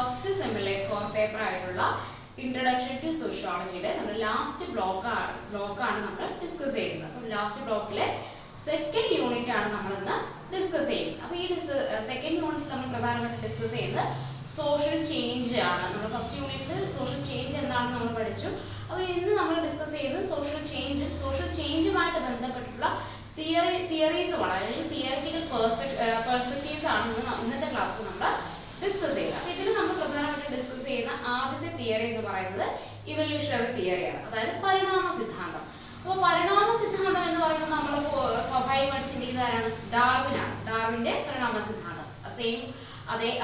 First സെമ്മിലെ core paper ആയിട്ടുള്ള introduction to സോഷ്യോളജിയുടെ നമ്മുടെ last ബ്ലോക്കാണ് നമ്മൾ ഡിസ്കസ് ചെയ്യുന്നത്. അപ്പോൾ ലാസ്റ്റ് ബ്ലോക്കിലെ സെക്കൻഡ് യൂണിറ്റ് ആണ് നമ്മൾ ഇന്ന് ഡിസ്കസ് ചെയ്യുന്നത്. അപ്പോൾ ഈ സെക്കൻഡ് യൂണിറ്റ് നമ്മൾ പ്രധാനമായിട്ടും ഡിസ്കസ് ചെയ്യുന്നത് സോഷ്യൽ ചേഞ്ച് ആണ്. നമ്മൾ ഫസ്റ്റ് യൂണിറ്റിൽ സോഷ്യൽ ചേഞ്ച് എന്താണെന്ന് നമ്മൾ പഠിച്ചു. അപ്പോൾ ഇന്ന് നമ്മൾ ഡിസ്കസ് ചെയ്യുന്നത് സോഷ്യൽ ചേഞ്ചുമായിട്ട് ബന്ധപ്പെട്ടിട്ടുള്ള തിയറീസുമാണ്, അല്ലെങ്കിൽ തിയറിറ്റിക്കൽ പെർസ്പെക്റ്റീവ്സ് ആണ് ഇന്നത്തെ ക്ലാസ്സിൽ നമ്മൾ ഡിസ്കസ് ചെയ്യുക. അപ്പോൾ ഇതിൽ നമ്മൾ പ്രധാനമായിട്ടും ഡിസ്കസ് ചെയ്യുന്ന ആദ്യത്തെ തിയറി എന്ന് പറയുന്നത് ഇവല്യൂഷണറി തിയറിയാണ്, അതായത് പരിണാമ സിദ്ധാന്തം. അപ്പോൾ പരിണാമ സിദ്ധാന്തം എന്ന് പറയുന്നത് നമ്മൾ സ്വാഭാവികമായിട്ട് ചിന്തിക്കുന്ന ആരാണ്? ഡാർവിന്റെ പരിണാമ സിദ്ധാന്തം.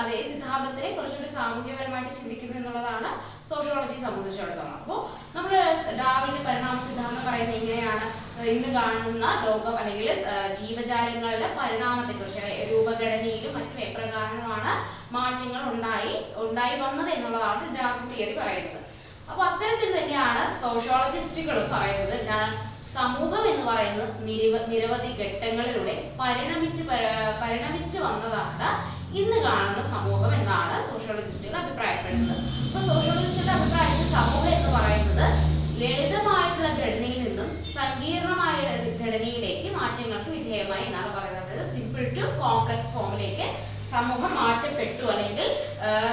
അതേ സിദ്ധാന്തത്തിനെ കുറച്ചുകൂടി സാമൂഹ്യപരമായിട്ട് ചിന്തിക്കുന്നു എന്നുള്ളതാണ് സോഷ്യോളജിയെ സംബന്ധിച്ചിടത്തോളം. അപ്പോൾ നമ്മൾ ഡാർവിന്റെ പരിണാമ സിദ്ധാന്തം പറയുന്നത് എങ്ങനെയാണ്? ഇന്ന് കാണുന്ന ലോകം അല്ലെങ്കിൽ ജീവജാലങ്ങളുടെ പരിണാമത്തെക്കുറിച്ച്, രൂപഘടനയിലും മറ്റും എപ്രകാരമാണ് മാറ്റങ്ങൾ ഉണ്ടായി വന്നത് എന്നുള്ളതാണ് ഡാർവിൻ തിയറി പറയുന്നത്. അപ്പൊ അത്തരത്തിൽ തന്നെയാണ് സോഷ്യോളജിസ്റ്റുകളും പറയുന്നത്. എന്താണ്? സമൂഹം എന്ന് പറയുന്നത് നിരവധി ഘട്ടങ്ങളിലൂടെ പരിണമിച്ചു വന്നതാണ് ഇന്ന് കാണുന്ന സമൂഹം എന്നാണ് സോഷ്യോളജിസ്റ്റുകൾ അഭിപ്രായപ്പെടുന്നത്. അപ്പൊ സോഷ്യോളജിസ്റ്റുകളുടെ അഭിപ്രായത്തിൽ സമൂഹം എന്ന് പറയുന്നത് ലളിതമായിട്ടുള്ള ഘടനയിൽ നിന്നും സങ്കീർണമായ ഘടനയിലേക്ക് മാറ്റങ്ങൾക്ക് വിധേയമായി എന്നാണ് പറയുന്നത്. അതായത് സിമ്പിൾ ടു കോംപ്ലക്സ് ഫോമിലേക്ക് സമൂഹം മാറ്റപ്പെട്ടു, അല്ലെങ്കിൽ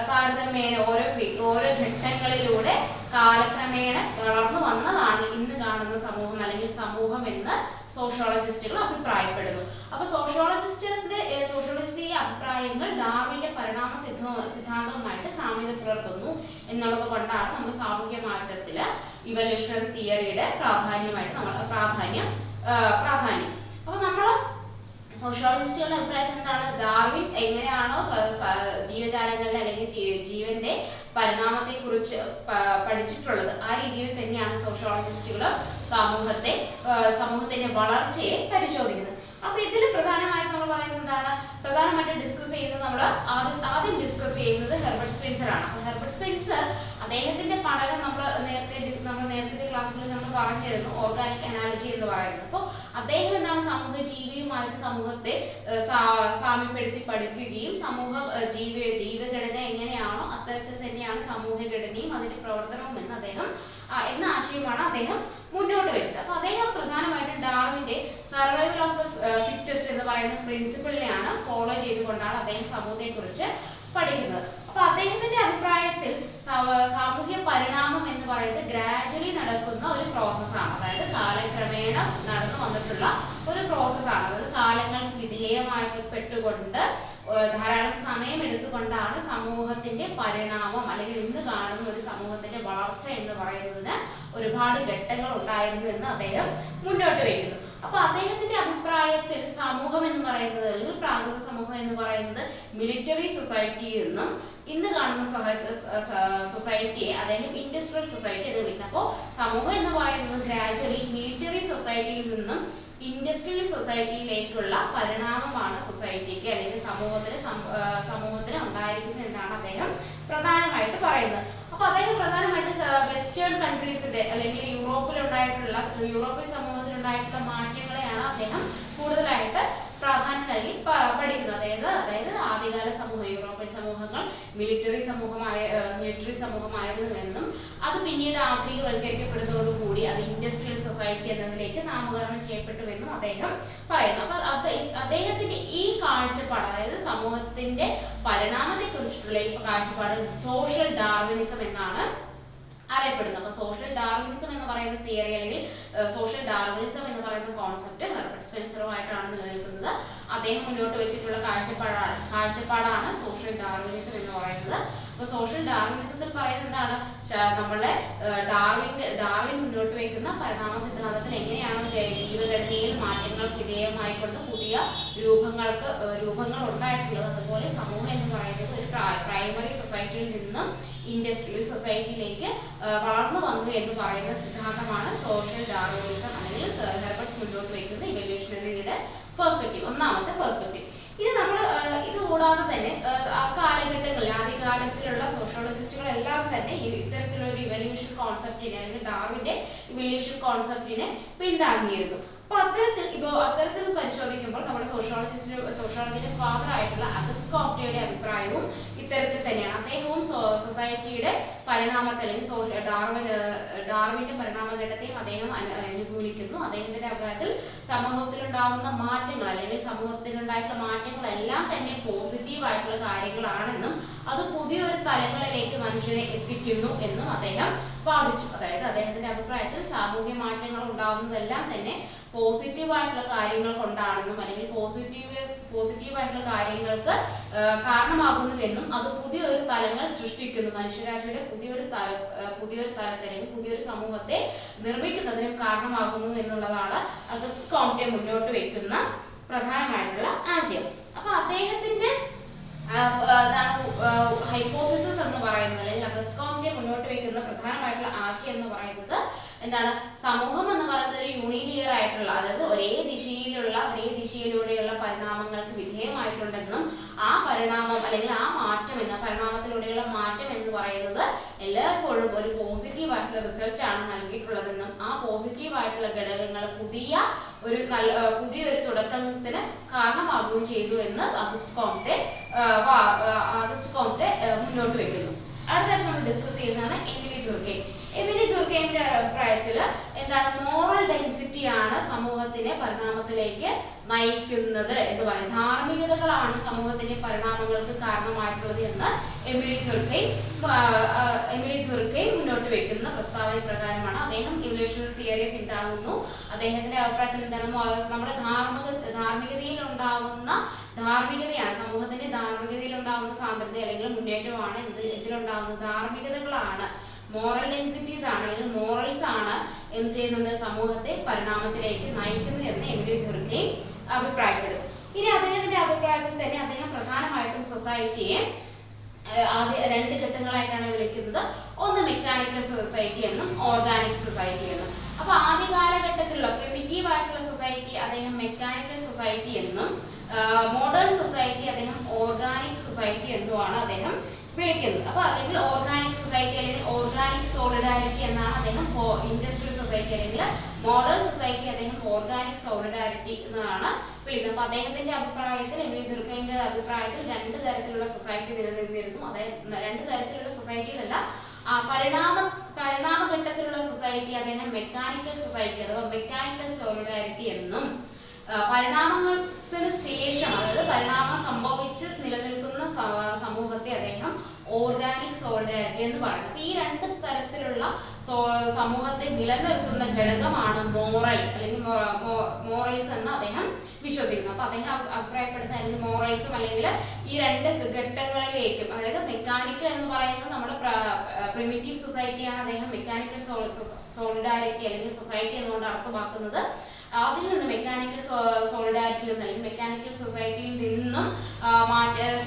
താരതമ്യേന ഓരോ ഘട്ടങ്ങളിലൂടെ കാലക്രമേണ വളർന്നു വന്നതാണ് ഇന്ന് കാണുന്ന സമൂഹം അല്ലെങ്കിൽ സമൂഹം എന്ന് സോഷ്യോളജിസ്റ്റുകൾ അഭിപ്രായപ്പെടുന്നു. അപ്പൊ സോഷ്യോളജിസ്റ്റിന്റെ അഭിപ്രായങ്ങൾ ഡാർവിന്റെ പരിണാമ സിദ്ധാന്തവുമായിട്ട് സാമ്യത പുലർത്തുന്നു എന്നുള്ളത് കൊണ്ടാണ് നമ്മൾ സാമൂഹ്യ മാറ്റത്തില് ഇവല്യൂഷണറി തിയറിയുടെ പ്രാധാന്യം. അപ്പൊ നമ്മള് സോഷ്യോളജിസ്റ്റുകളുടെ അഭിപ്രായത്തിൽ എന്താണ്? ഡാർവിൻ എങ്ങനെയാണോ ജീവജാലങ്ങളുടെ അല്ലെങ്കിൽ ജീവന്റെ പരിണാമത്തെ കുറിച്ച് പഠിച്ചിട്ടുള്ളത്, ആ രീതിയിൽ തന്നെയാണ് സോഷ്യോളജിസ്റ്റുകൾ സമൂഹത്തിന്റെ വളർച്ചയെ പരിശോധിക്കുന്നത്. അപ്പൊ ഇതിൽ പ്രധാനമായിട്ട് നമ്മൾ പറയുന്നത് എന്താണ്? പ്രധാനമായിട്ട് ഡിസ്കസ് ചെയ്യുന്നത് നമ്മൾ ആദ്യം ഡിസ്കസ് ചെയ്യുന്നത് ഹെർബർട്ട് സ്പെൻസർ ആണ്. ഹെർബർട്ട് സ്പെൻസർ അദ്ദേഹത്തിന്റെ പഠനം നമ്മൾ നേരത്തെ ക്ലാസ്സിൽ നമ്മൾ പറഞ്ഞിരുന്നു, ഓർഗാനിക് അനാലജി എന്ന് പറയുന്നത്. അപ്പോൾ അദ്ദേഹം എന്താണ്? ജീവിയുമായിട്ട് സമൂഹത്തെ സാമ്യപ്പെടുത്തി പഠിക്കുകയും ജീവഘടന എങ്ങനെയാണോ അത്തരത്തിൽ തന്നെയാണ് സമൂഹഘടനയും അതിന്റെ പ്രവർത്തനവും എന്ന ആശയമാണ് അദ്ദേഹം മുന്നോട്ട് വെച്ചത്. അപ്പൊ അദ്ദേഹം പ്രധാനമായിട്ടും ഡാർവിന്റെ സർവൈവൽ ഓഫ് ദ ഫിറ്റസ്റ്റ് എന്ന് പറയുന്ന പ്രിൻസിപ്പിളിനെയാണ് ഫോളോ ചെയ്തുകൊണ്ടാണ് അദ്ദേഹം സമൂഹത്തെ കുറിച്ച് പഠിക്കുന്നത്. അപ്പൊ അദ്ദേഹത്തിന്റെ അഭിപ്രായത്തിൽ സാമൂഹ്യ പരിണാമം എന്ന് പറയുന്നത് ഗ്രാജുവലി നടക്കുന്ന ഒരു പ്രോസസ്സാണ്. അതായത് കാലക്രമേണ നടന്നു വന്നിട്ടുള്ള ഒരു പ്രോസസ്സാണ്. അതായത് കാലങ്ങൾക്ക് വിധേയമാക്കപ്പെട്ടുകൊണ്ട് ധാരാളം സമയം എടുത്തുകൊണ്ടാണ് സമൂഹത്തിന്റെ പരിണാമം അല്ലെങ്കിൽ ഇന്ന് കാണുന്ന ഒരു സമൂഹത്തിന്റെ വളർച്ച എന്ന് പറയുന്നതിന് ഒരുപാട് ഘട്ടങ്ങൾ ഉണ്ടായിരുന്നു എന്ന് അദ്ദേഹം മുന്നോട്ട് വയ്ക്കുന്നു. അപ്പൊ അദ്ദേഹത്തിന്റെ അഭിപ്രായത്തിൽ സമൂഹം എന്ന് പറയുന്നത്, അല്ലെങ്കിൽ പ്രാകൃത സമൂഹം എന്ന് പറയുന്നത് മിലിറ്ററി സൊസൈറ്റിയിൽ നിന്നും ഇന്ന് കാണുന്ന സൊസൈറ്റിയെ അദ്ദേഹം ഇൻഡസ്ട്രിയൽ സൊസൈറ്റി എന്ന് വിളിക്കുന്നത്. അപ്പോൾ സമൂഹം എന്ന് പറയുന്നത് ഗ്രാജുവലി മിലിറ്ററി സൊസൈറ്റിയിൽ നിന്നും ഇൻഡസ്ട്രിയൽ സൊസൈറ്റിയിലേക്കുള്ള പരിണാമമാണ് സൊസൈറ്റിക്ക് അല്ലെങ്കിൽ സമൂഹത്തിന് ഉണ്ടായിരിക്കുന്നത് എന്നാണ് അദ്ദേഹം പ്രധാനമായിട്ട് പറയുന്നത്. അപ്പൊ അദ്ദേഹം പ്രധാനമായിട്ട് വെസ്റ്റേൺ കൺട്രീസിന്റെ അല്ലെങ്കിൽ യൂറോപ്യൻ സമൂഹത്തിലുണ്ടായിട്ടുള്ള മാറ്റങ്ങളെയാണ് അദ്ദേഹം കൂടുതലായിട്ട് പ്രാധാന്യം നൽകി പഠിക്കുന്നത്. അതായത് ആദ്യകാല സമൂഹം, യൂറോപ്യൻ സമൂഹങ്ങൾ മിലിറ്ററി സമൂഹമായിരുന്നുവെന്നും അത് പിന്നീട് ആധുനികവൽക്കരിക്കപ്പെടുന്നതോടുകൂടി അത് ഇൻഡസ്ട്രിയൽ സൊസൈറ്റി എന്നതിലേക്ക് നാമകരണം ചെയ്യപ്പെട്ടുവെന്നും അദ്ദേഹം പറയുന്നു. അപ്പൊ അദ്ദേഹത്തിന്റെ ഈ കാഴ്ചപ്പാട്, അതായത് സമൂഹത്തിന്റെ പരിണാമത്തെ കുറിച്ചിട്ടുള്ള ഈ കാഴ്ചപ്പാട് സോഷ്യൽ ഡാർവിനിസം എന്നാണ് അറിയപ്പെടുന്നത്. അപ്പോൾ സോഷ്യൽ ഡാർവിനിസം എന്ന് പറയുന്ന തിയറി അല്ലെങ്കിൽ സോഷ്യൽ ഡാർവിനിസം എന്ന് പറയുന്ന കോൺസെപ്റ്റ് ഹെർബർട്ട് സ്പെൻസറുമായിട്ടാണ് നിലനിൽക്കുന്നത്. അദ്ദേഹം മുന്നോട്ട് വെച്ചിട്ടുള്ള കാഴ്ചപ്പാടാണ് സോഷ്യൽ ഡാർവിനിസം എന്ന് പറയുന്നത്. അപ്പോൾ സോഷ്യൽ ഡാർവിനിസത്തിൽ പറയുന്നത് എന്താണ്? നമ്മളെ ഡാർവിൻ മുന്നോട്ട് വയ്ക്കുന്ന പരിണാമ സിദ്ധാന്തത്തിൽ എങ്ങനെയാണ് ജീവഘടനയിൽ മാറ്റങ്ങൾക്ക് വിധേയമായിക്കൊണ്ട് പുതിയ രൂപങ്ങൾ ഉണ്ടായിട്ടുള്ളത്. അതുപോലെ സമൂഹം എന്ന് പറയുന്നത് ഒരു പ്രൈമറി സൊസൈറ്റിയിൽ നിന്നും ഇൻഡസ്ട്രിയൽ സൊസൈറ്റിയിലേക്ക് വളർന്നു വന്നു എന്ന് പറയുന്ന സിദ്ധാന്തമാണ് സോഷ്യൽ ഡാർവിനിസം അല്ലെങ്കിൽ ഹെർബർട്ട്സ് മുന്നോട്ട് വയ്ക്കുന്ന ഇവല്യൂഷണറിയുടെ പെർസ്പെക്റ്റീവ്, ഒന്നാമത്തെ പെർസ്പെക്റ്റീവ്. ഇത് നമ്മൾ ഇത് കൂടാതെ തന്നെ ആ കാലഘട്ടങ്ങളിൽ ആദ്യകാലത്തിലുള്ള സോഷ്യോളജിസ്റ്റുകളെല്ലാം തന്നെ ഇത്തരത്തിലൊരു ഇവല്യൂഷൻ കോൺസെപ്റ്റിനെ അല്ലെങ്കിൽ ഡാർവിന്റെ ഇവല്യൂഷൻ കോൺസെപ്റ്റിനെ പിന്താങ്ങിയിരുന്നു. അപ്പോൾ അത്തരത്തിൽ പരിശോധിക്കുമ്പോൾ നമ്മുടെ സോഷ്യോളജിയുടെ ഫാദർ ആയിട്ടുള്ള അഗസ്റ്റ് കോംപ്റ്റെയുടെ അഭിപ്രായവും ഇത്തരത്തിൽ തന്നെയാണ്. അദ്ദേഹവും സൊസൈറ്റിയുടെ പരിണാമത്തെ അല്ലെങ്കിൽ ഡാർവിന്റെ പരിണാമഘട്ടത്തെയും അദ്ദേഹം അനുകൂലിക്കുന്നു. അദ്ദേഹത്തിന്റെ അഭിപ്രായത്തിൽ സമൂഹത്തിലുണ്ടാകുന്ന മാറ്റങ്ങൾ അല്ലെങ്കിൽ സമൂഹത്തിലുണ്ടായിട്ടുള്ള മാറ്റങ്ങളെല്ലാം തന്നെ പോസിറ്റീവ് ആയിട്ടുള്ള കാര്യങ്ങളാണെന്നും അത് പുതിയൊരു തലങ്ങളിലേക്ക് മനുഷ്യനെ എത്തിക്കുന്നു എന്നും അദ്ദേഹം വാദിച്ചു. അതായത് അദ്ദേഹത്തിന്റെ അഭിപ്രായത്തിൽ സാമൂഹ്യ മാറ്റങ്ങൾ ഉണ്ടാകുന്നതെല്ലാം തന്നെ പോസിറ്റീവായിട്ടുള്ള കാര്യങ്ങൾ കൊണ്ടാണെന്നും അല്ലെങ്കിൽ പോസിറ്റീവായിട്ടുള്ള കാര്യങ്ങൾക്ക് കാരണമാകുന്നുവെന്നും അത് പുതിയൊരു തലങ്ങൾ സൃഷ്ടിക്കുന്നു, മനുഷ്യരാശിയുടെ പുതിയൊരു തലത്തെ അല്ലെങ്കിൽ പുതിയൊരു സമൂഹത്തെ നിർമ്മിക്കുന്നതിനും കാരണമാകുന്നു എന്നുള്ളതാണ് അഗസ്റ്റ് കോംപ്റ്റെ മുന്നോട്ട് വയ്ക്കുന്ന പ്രധാനമായിട്ടുള്ള ആശയം. അപ്പൊ അദ്ദേഹത്തിന്റെ ഹൈപ്പോത്തിസിസ് എന്ന് പറയുന്നത് അല്ലെങ്കിൽ അഗസ്റ്റ് കോംപ്റ്റെ മുന്നോട്ട് വയ്ക്കുന്ന പ്രധാനമായിട്ടുള്ള ആശയം എന്ന് പറയുന്നത് എന്താണ്? സമൂഹം എന്ന് പറയുന്നത് ഒരു യൂണിലിയർ ആയിട്ടുള്ള, അതായത് ഒരേ ദിശയിലൂടെയുള്ള പരിണാമങ്ങൾക്ക് വിധേയമായിട്ടുണ്ടെന്നും ആ പരിണാമം അല്ലെങ്കിൽ ആ മാറ്റം പരിണാമത്തിലൂടെയുള്ള മാറ്റം എന്ന് പറയുന്നത് എല്ലായ്പ്പോഴും ഒരു പോസിറ്റീവ് ആയിട്ടുള്ള റിസൾട്ട് ആണ് നൽകിയിട്ടുള്ളതെന്നും ആ പോസിറ്റീവ് ആയിട്ടുള്ള ഘടകങ്ങൾ പുതിയൊരു തുടക്കത്തിന് കാരണമാകുകയും ചെയ്തു എന്ന് അഗസ്റ്റ് കോംപ്റ്റെ മുന്നോട്ട് വയ്ക്കുന്നു. അടുത്തായിട്ട് നമ്മൾ ഡിസ്കസ് ചെയ്യുന്നതാണ് എമിലി ദുർക്കെയ്ം. എമിലി ദുർക്കെയ്മിന്റെ അഭിപ്രായത്തിൽ എന്താണ്? മോറൽ ഡെൻസിറ്റി ആണ് സമൂഹത്തിനെ പരിണാമത്തിലേക്ക് നയിക്കുന്നത് എന്ന് പറയും. ധാർമ്മികതകളാണ് സമൂഹത്തിന്റെ പരിണാമങ്ങൾക്ക് കാരണമായിട്ടുള്ളത് എന്ന് എമിലി ദുർക്കെയ്ം മുന്നോട്ട് വയ്ക്കുന്ന പ്രസ്താവന പ്രകാരമാണ്. അദ്ദേഹം ഇവല്യൂഷണറി തിയറിയെ പിന്താങ്ങുന്നു. അദ്ദേഹത്തിന്റെ അഭിപ്രായത്തിൽ എന്താണ്? നമ്മുടെ ധാർമ്മികതയാണ് സമൂഹത്തിന്റെ ധാർമ്മികതയിൽ ഉണ്ടാകുന്ന സാന്ദ്രത അല്ലെങ്കിൽ മുന്നേറ്റമാണ് ഇതിലുണ്ടാകുന്ന ധാർമ്മികതകളാണ്, മോറൽ ഡെൻസിറ്റീസ് ആണ് അല്ലെങ്കിൽ മോറൽസ് ആണ് എന്ത് ചെയ്യുന്നുണ്ട്? സമൂഹത്തെ പരിണാമത്തിലേക്ക് നയിക്കുന്നത് എന്ന് എമിലി ദുർക്കെയ്ം അഭിപ്രായപ്പെടുന്നു. ഇനി അദ്ദേഹത്തിന്റെ അഭിപ്രായത്തിൽ തന്നെ അദ്ദേഹം പ്രധാനമായിട്ടും സൊസൈറ്റിയെ രണ്ട് ഘട്ടങ്ങളായിട്ടാണ് വിളിക്കുന്നത്. ഒന്ന് മെക്കാനിക്കൽ സൊസൈറ്റി എന്നും ഓർഗാനിക് സൊസൈറ്റി എന്നും. അപ്പൊ ആദ്യ കാലഘട്ടത്തിലുള്ള പ്രിമിറ്റീവ് ആയിട്ടുള്ള സൊസൈറ്റി അദ്ദേഹം മെക്കാനിക്കൽ സൊസൈറ്റി എന്നും മോഡേൺ സൊസൈറ്റി അദ്ദേഹം ഓർഗാനിക് സൊസൈറ്റി എന്നുമാണ് അദ്ദേഹം വിളിക്കുന്നത്. അപ്പൊ അല്ലെങ്കിൽ ഓർഗാനിക് സൊസൈറ്റി അല്ലെങ്കിൽ ഓർഗാനിക് സോളിഡാരിറ്റി എന്നാണ് അദ്ദേഹം ഇൻഡസ്ട്രിയൽ സൊസൈറ്റി അല്ലെങ്കിൽ മോഡേൺ സൊസൈറ്റി അദ്ദേഹം ഓർഗാനിക് സോളിഡാരിറ്റി എന്നാണ് വിളിക്കുന്നത്. അപ്പൊ അദ്ദേഹത്തിന്റെ അഭിപ്രായത്തിൽ എമിലി ദുർക്കെയ്മിന്റെ അഭിപ്രായത്തിൽ രണ്ട് തരത്തിലുള്ള സൊസൈറ്റി നിലനിന്നിരുന്നു. അതായത് രണ്ട് തരത്തിലുള്ള സൊസൈറ്റിയിലല്ല, പരിണാമഘട്ടത്തിലുള്ള സൊസൈറ്റി അദ്ദേഹം മെക്കാനിക്കൽ സൊസൈറ്റി അഥവാ മെക്കാനിക്കൽ സോളിഡാരിറ്റി എന്നും പരിണാമത്തിന് ശേഷം അതായത് പരിണാമം സംഭവിച്ച് നിലനിൽക്കുന്ന സമൂഹത്തെ അദ്ദേഹം ഓർഗാനിക് സോളിഡാരിറ്റി എന്ന് പറയുന്നത്. അപ്പൊ ഈ രണ്ട് തരത്തിലുള്ള സമൂഹത്തെ നിലനിർത്തുന്ന ഘടകമാണ് മോറൽ അല്ലെങ്കിൽ മോറൽസ് എന്ന് അദ്ദേഹം വിശ്വസിക്കുന്നു. അപ്പൊ അദ്ദേഹം അഭിപ്രായപ്പെടുന്ന അല്ലെങ്കിൽ മോറൽസും അല്ലെങ്കിൽ ഈ രണ്ട് ഘട്ടങ്ങളിലേക്കും, അതായത് മെക്കാനിക്കൽ എന്ന് പറയുന്നത് നമ്മുടെ പ്രിമിറ്റീവ് സൊസൈറ്റിയാണ് അദ്ദേഹം മെക്കാനിക്കൽ സോളിഡാരിറ്റി അല്ലെങ്കിൽ സൊസൈറ്റി എന്നുകൊണ്ട് അർത്ഥമാക്കുന്നത്. അതിൽ നിന്ന് മെക്കാനിക്കൽ സോളിഡാരിറ്റിയിൽ നിന്ന് അല്ലെങ്കിൽ മെക്കാനിക്കൽ സൊസൈറ്റിയിൽ നിന്നും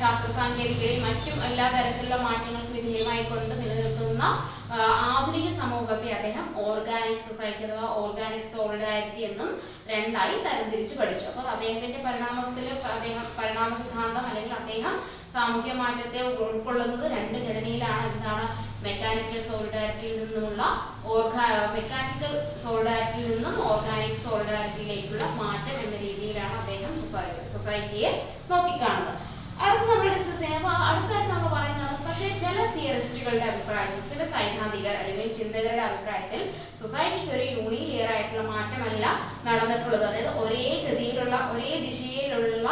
ശാസ്ത്ര സാങ്കേതികതയും മറ്റും എല്ലാ തരത്തിലുള്ള മാറ്റങ്ങൾക്ക് വിധേയമായിക്കൊണ്ട് നിലനിൽക്കുന്ന ആധുനിക സമൂഹത്തെ അദ്ദേഹം ഓർഗാനിക് സൊസൈറ്റി അഥവാ ഓർഗാനിക് സോളിഡാരിറ്റി എന്നും രണ്ടായി തരംതിരിച്ച് പഠിച്ചു. അപ്പോൾ അദ്ദേഹത്തിന്റെ പരിണാമ സിദ്ധാന്തം അല്ലെങ്കിൽ അദ്ദേഹം സാമൂഹ്യ മാറ്റത്തെ ഉൾക്കൊള്ളുന്നത് രണ്ട് ഘടനയിലാണ്. എന്താണ്? മെക്കാനിക്കൽ സോളിഡാരിറ്റിയിൽ നിന്നുമുള്ള മെക്കാനിക്കൽ സോളിഡാരിറ്റിയിൽ നിന്നും ഓർഗാനിക് സോളിഡാരിറ്റിയിലേക്കുള്ള മാറ്റം എന്ന രീതിയിലാണ് അദ്ദേഹം സൊസൈറ്റിയെ നോക്കിക്കാണുന്നത്. അടുത്ത് നമ്മൾ ഡിസ്കസ് ചെയ്യുമ്പോൾ അടുത്തായിട്ട് നമ്മൾ പറയുന്നത് പക്ഷേ ചില തിയറിസ്റ്റുകളുടെ അഭിപ്രായത്തിൽ, ചില സൈദ്ധാന്തികർ അല്ലെങ്കിൽ ചിന്തകരുടെ അഭിപ്രായത്തിൽ സൊസൈറ്റിക്ക് ഒരു യൂണിലിയർ ആയിട്ടുള്ള മാറ്റമല്ല നടന്നിട്ടുള്ളത്. അതായത് ഒരേ ഗതിയിലുള്ള ഒരേ ദിശയിലുള്ള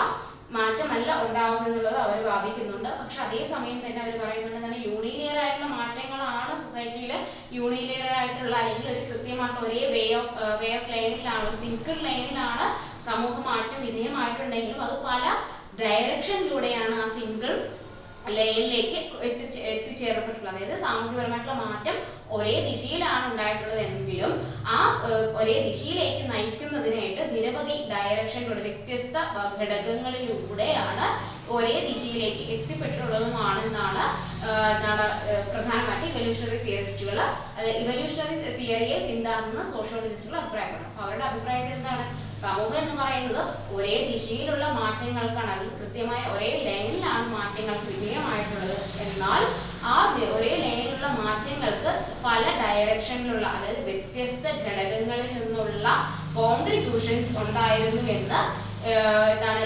മാറ്റമല്ല ഉണ്ടാവുന്നത് അവർ വാദിക്കുന്നുണ്ട്. പക്ഷെ അതേസമയം തന്നെ അവർ പറയുന്നുണ്ട് തന്നെ യൂണിലിയർ ആയിട്ടുള്ള മാറ്റങ്ങളാണ് സൊസൈറ്റിയിൽ യൂണിലിയർ ആയിട്ടുള്ള അല്ലെങ്കിൽ ഒരു കൃത്യമായിട്ടുള്ള ഒരേ വേ ഓഫ് ലൈനിലാണ്, സിംഗിൾ ലൈനിലാണ് സമൂഹ മാറ്റം വിധേയമായിട്ടുണ്ടെങ്കിലും അത് പല ഡയറക്ഷനിലൂടെയാണ് ആ സിംഗിൾ ലൈനിലേക്ക് എത്തിച്ചേർന്നിട്ടുള്ളത്. അതായത് സാമൂഹികപരമായിട്ടുള്ള മാറ്റം ഒരേ ദിശയിലാണ് ഉണ്ടായിട്ടുള്ളത് എങ്കിലും ആ ഒരേ ദിശയിലേക്ക് നയിക്കുന്നതിനായിട്ട് നിരവധി ഡയറക്ഷനിലൂടെ വ്യത്യസ്ത ഘടകങ്ങളിലൂടെയാണ് ഒരേ ദിശയിലേക്ക് എത്തിപ്പെട്ടിട്ടുള്ളതുമാണെന്നാണ് പ്രധാനമായിട്ട് ഇവല്യൂഷണറി തിയറിസ്റ്റുകൾ, ഇവല്യൂഷണറി തിയറിയെ പിന്താങ്ങുന്ന സോഷ്യോളജിസ്റ്റുകൾ അഭിപ്രായപ്പെടുന്നത്. അപ്പോൾ അവരുടെ അഭിപ്രായത്തിൽ എന്താണ്? സമൂഹം എന്ന് പറയുന്നത് ഒരേ ദിശയിലുള്ള മാറ്റങ്ങൾക്കാണ്, അതിൽ കൃത്യമായ ഒരേ ലൈനിലാണ് മാറ്റങ്ങൾക്ക് വിധേയമായിട്ടുള്ളത്. എന്നാൽ ആ ഒരേ ലൈനിലുള്ള മാറ്റങ്ങൾക്ക് പല ഡയറക്ഷനിലുള്ള, അതായത് വ്യത്യസ്ത ഘടകങ്ങളിൽ നിന്നുള്ള കോൺട്രിബ്യൂഷൻസ് ഉണ്ടായിരുന്നുവെന്ന്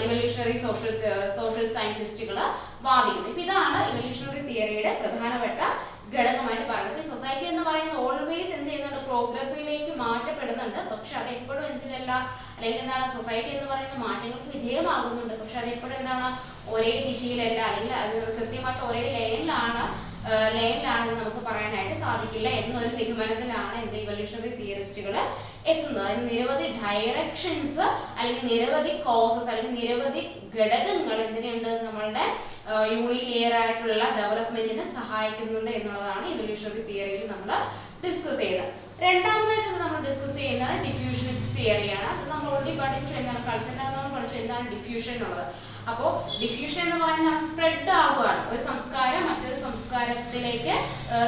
ഇവല്യൂഷണറി സോഷ്യൽ സയന്റിസ്റ്റുകൾ വാദിക്കുന്നത്. ഇപ്പൊ ഇതാണ് ഇവല്യൂഷണറി തിയറിയുടെ പ്രധാനപ്പെട്ട ഘടകമായിട്ട് പറയുന്നത്. ഈ സൊസൈറ്റി എന്ന് പറയുന്നത് ഓൾവേസ് എന്ത് ചെയ്യുന്നുണ്ട്? പ്രോഗ്രസ്സിലേക്ക് മാറ്റപ്പെടുന്നുണ്ട്. പക്ഷെ അത് എപ്പോഴും എന്തിനല്ല, അല്ലെങ്കിൽ എന്താണ്, സൊസൈറ്റി എന്ന് പറയുന്നത് മാറ്റങ്ങൾക്ക് വിധേയമാകുന്നുണ്ട്. പക്ഷെ അത് എപ്പോഴും എന്താണ്? ഒരേ ദിശയിലല്ല, അല്ലെങ്കിൽ അത് കൃത്യമായിട്ട് ഒരേ ലൈനിലാണെന്ന് നമുക്ക് പറയാനായിട്ട് സാധിക്കില്ല എന്നൊരു നിഗമനത്തിലാണ് ഇവല്യൂഷണറി തിയറിസ്റ്റുകൾ എത്തുന്നത്. അതിന് നിരവധി ഡയറക്ഷൻസ് അല്ലെങ്കിൽ നിരവധി കോസസ് അല്ലെങ്കിൽ നിരവധി ഘടകങ്ങൾ എന്തിനുണ്ട്? നമ്മളുടെ യൂണിലിയർ ആയിട്ടുള്ള ഡെവലപ്മെന്റിന് സഹായിക്കുന്നുണ്ട് എന്നുള്ളതാണ് ഇവല്യൂഷണറി തിയറിയിൽ നമ്മൾ ഡിസ്കസ് ചെയ്തത്. രണ്ടാമതായിട്ട് നമ്മൾ ഡിസ്കസ് ചെയ്യുന്നത് ഡിഫ്യൂഷനിസ്റ്റ് തിയറിയാണ്. അത് നമ്മൾ ഓൾറെഡി പഠിച്ചു. എന്താണ് കൾച്ചറിനകത്ത് നമ്മൾ പഠിച്ചു എന്താണ് ഡിഫ്യൂഷൻ എന്നുള്ളത്. അപ്പോൾ ഡിഫ്യൂഷൻ എന്ന് പറയുന്നത് സ്പ്രെഡ് ആവുകയാണ്. ഒരു സംസ്കാരം മറ്റൊരു സംസ്കാരത്തിലേക്ക്